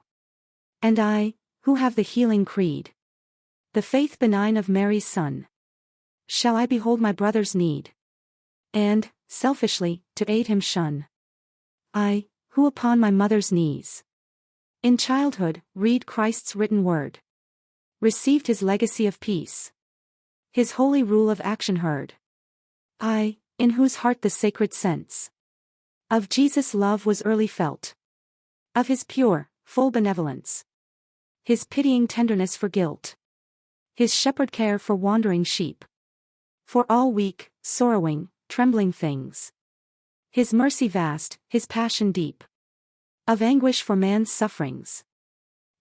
S2: And I, who have the healing creed, the faith benign of Mary's Son, shall I behold my brother's need, and, selfishly, to aid him shun? I, who upon my mother's knees, in childhood, read Christ's written word, received his legacy of peace, his holy rule of action heard. I, in whose heart the sacred sense of Jesus' love was early felt, of his pure, full benevolence, his pitying tenderness for guilt, his shepherd care for wandering sheep, for all weak, sorrowing, trembling things, his mercy vast, his passion deep, of anguish for man's sufferings.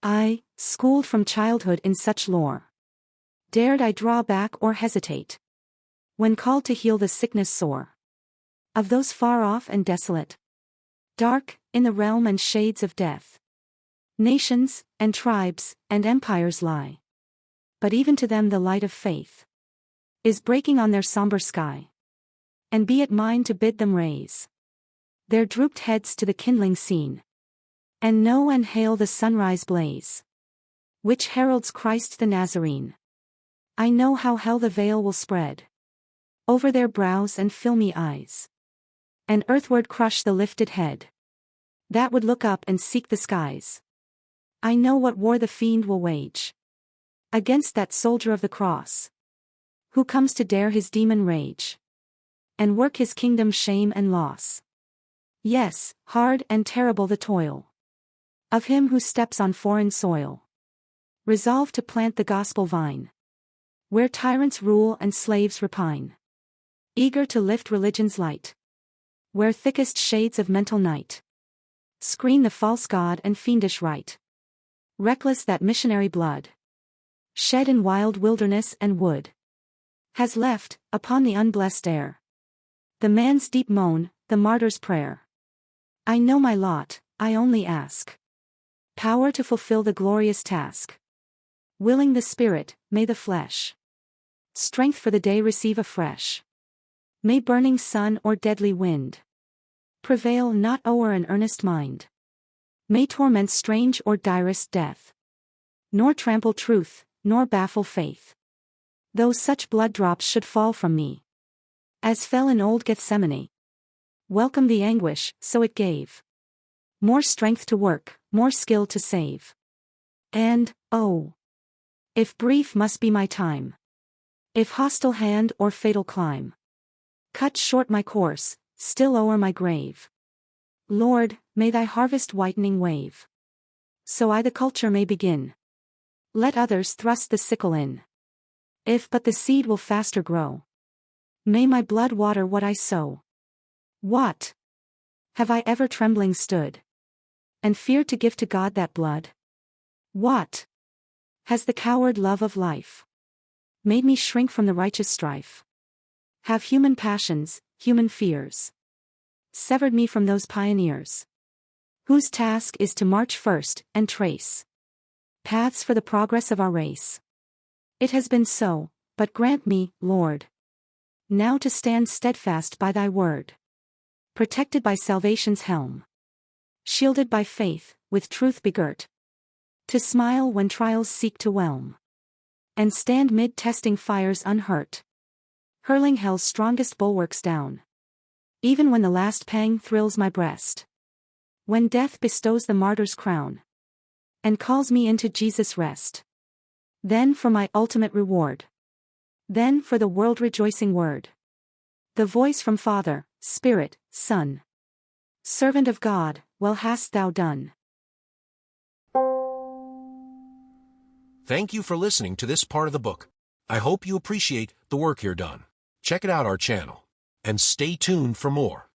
S2: I, schooled from childhood in such lore, dared I draw back or hesitate, when called to heal the sickness sore of those far off and desolate, dark, in the realm and shades of death. Nations, and tribes, and empires lie, but even to them the light of faith is breaking on their somber sky. And be it mine to bid them raise their drooped heads to the kindling scene, and know and hail the sunrise blaze, which heralds Christ the Nazarene. I know how hell the veil will spread over their brows and filmy eyes, and earthward crush the lifted head that would look up and seek the skies. I know what war the fiend will wage against that soldier of the cross, who comes to dare his demon rage, and work his kingdom's shame and loss. Yes, hard and terrible the toil of him who steps on foreign soil, resolved to plant the gospel vine, where tyrants rule and slaves repine, eager to lift religion's light, where thickest shades of mental night screen the false god and fiendish rite, reckless that missionary blood, shed in wild wilderness and wood, has left, upon the unblessed air, the man's deep moan, the martyr's prayer. I know my lot, I only ask power to fulfill the glorious task. Willing the spirit, may the flesh strength for the day receive afresh. May burning sun or deadly wind prevail not o'er an earnest mind. May torment strange or direst death nor trample truth, nor baffle faith. Though such blood drops should fall from me, as fell in old Gethsemane. Welcome the anguish, so it gave more strength to work, more skill to save. And, oh, if brief must be my time, if hostile hand or fatal clime cut short my course, still o'er my grave, Lord, may thy harvest whitening wave, so I the culture may begin. Let others thrust the sickle in, if but the seed will faster grow. May my blood water what I sow. What? Have I ever trembling stood, and feared to give to God that blood? What? Has the coward love of life made me shrink from the righteous strife? Have human passions, human fears, severed me from those pioneers, whose task is to march first and trace paths for the progress of our race? It has been so, but grant me, Lord, now to stand steadfast by thy word, protected by salvation's helm, shielded by faith, with truth begirt, to smile when trials seek to whelm, and stand mid testing fires unhurt, hurling hell's strongest bulwarks down, even when the last pang thrills my breast, when death bestows the martyr's crown, and calls me into Jesus' rest. Then for my ultimate reward, then for the world-rejoicing word, the voice from Father, Spirit, Son. Servant of God, well hast thou done.
S1: Thank you for listening to this part of the book. I hope you appreciate the work here done. Check it out our channel, and stay tuned for more.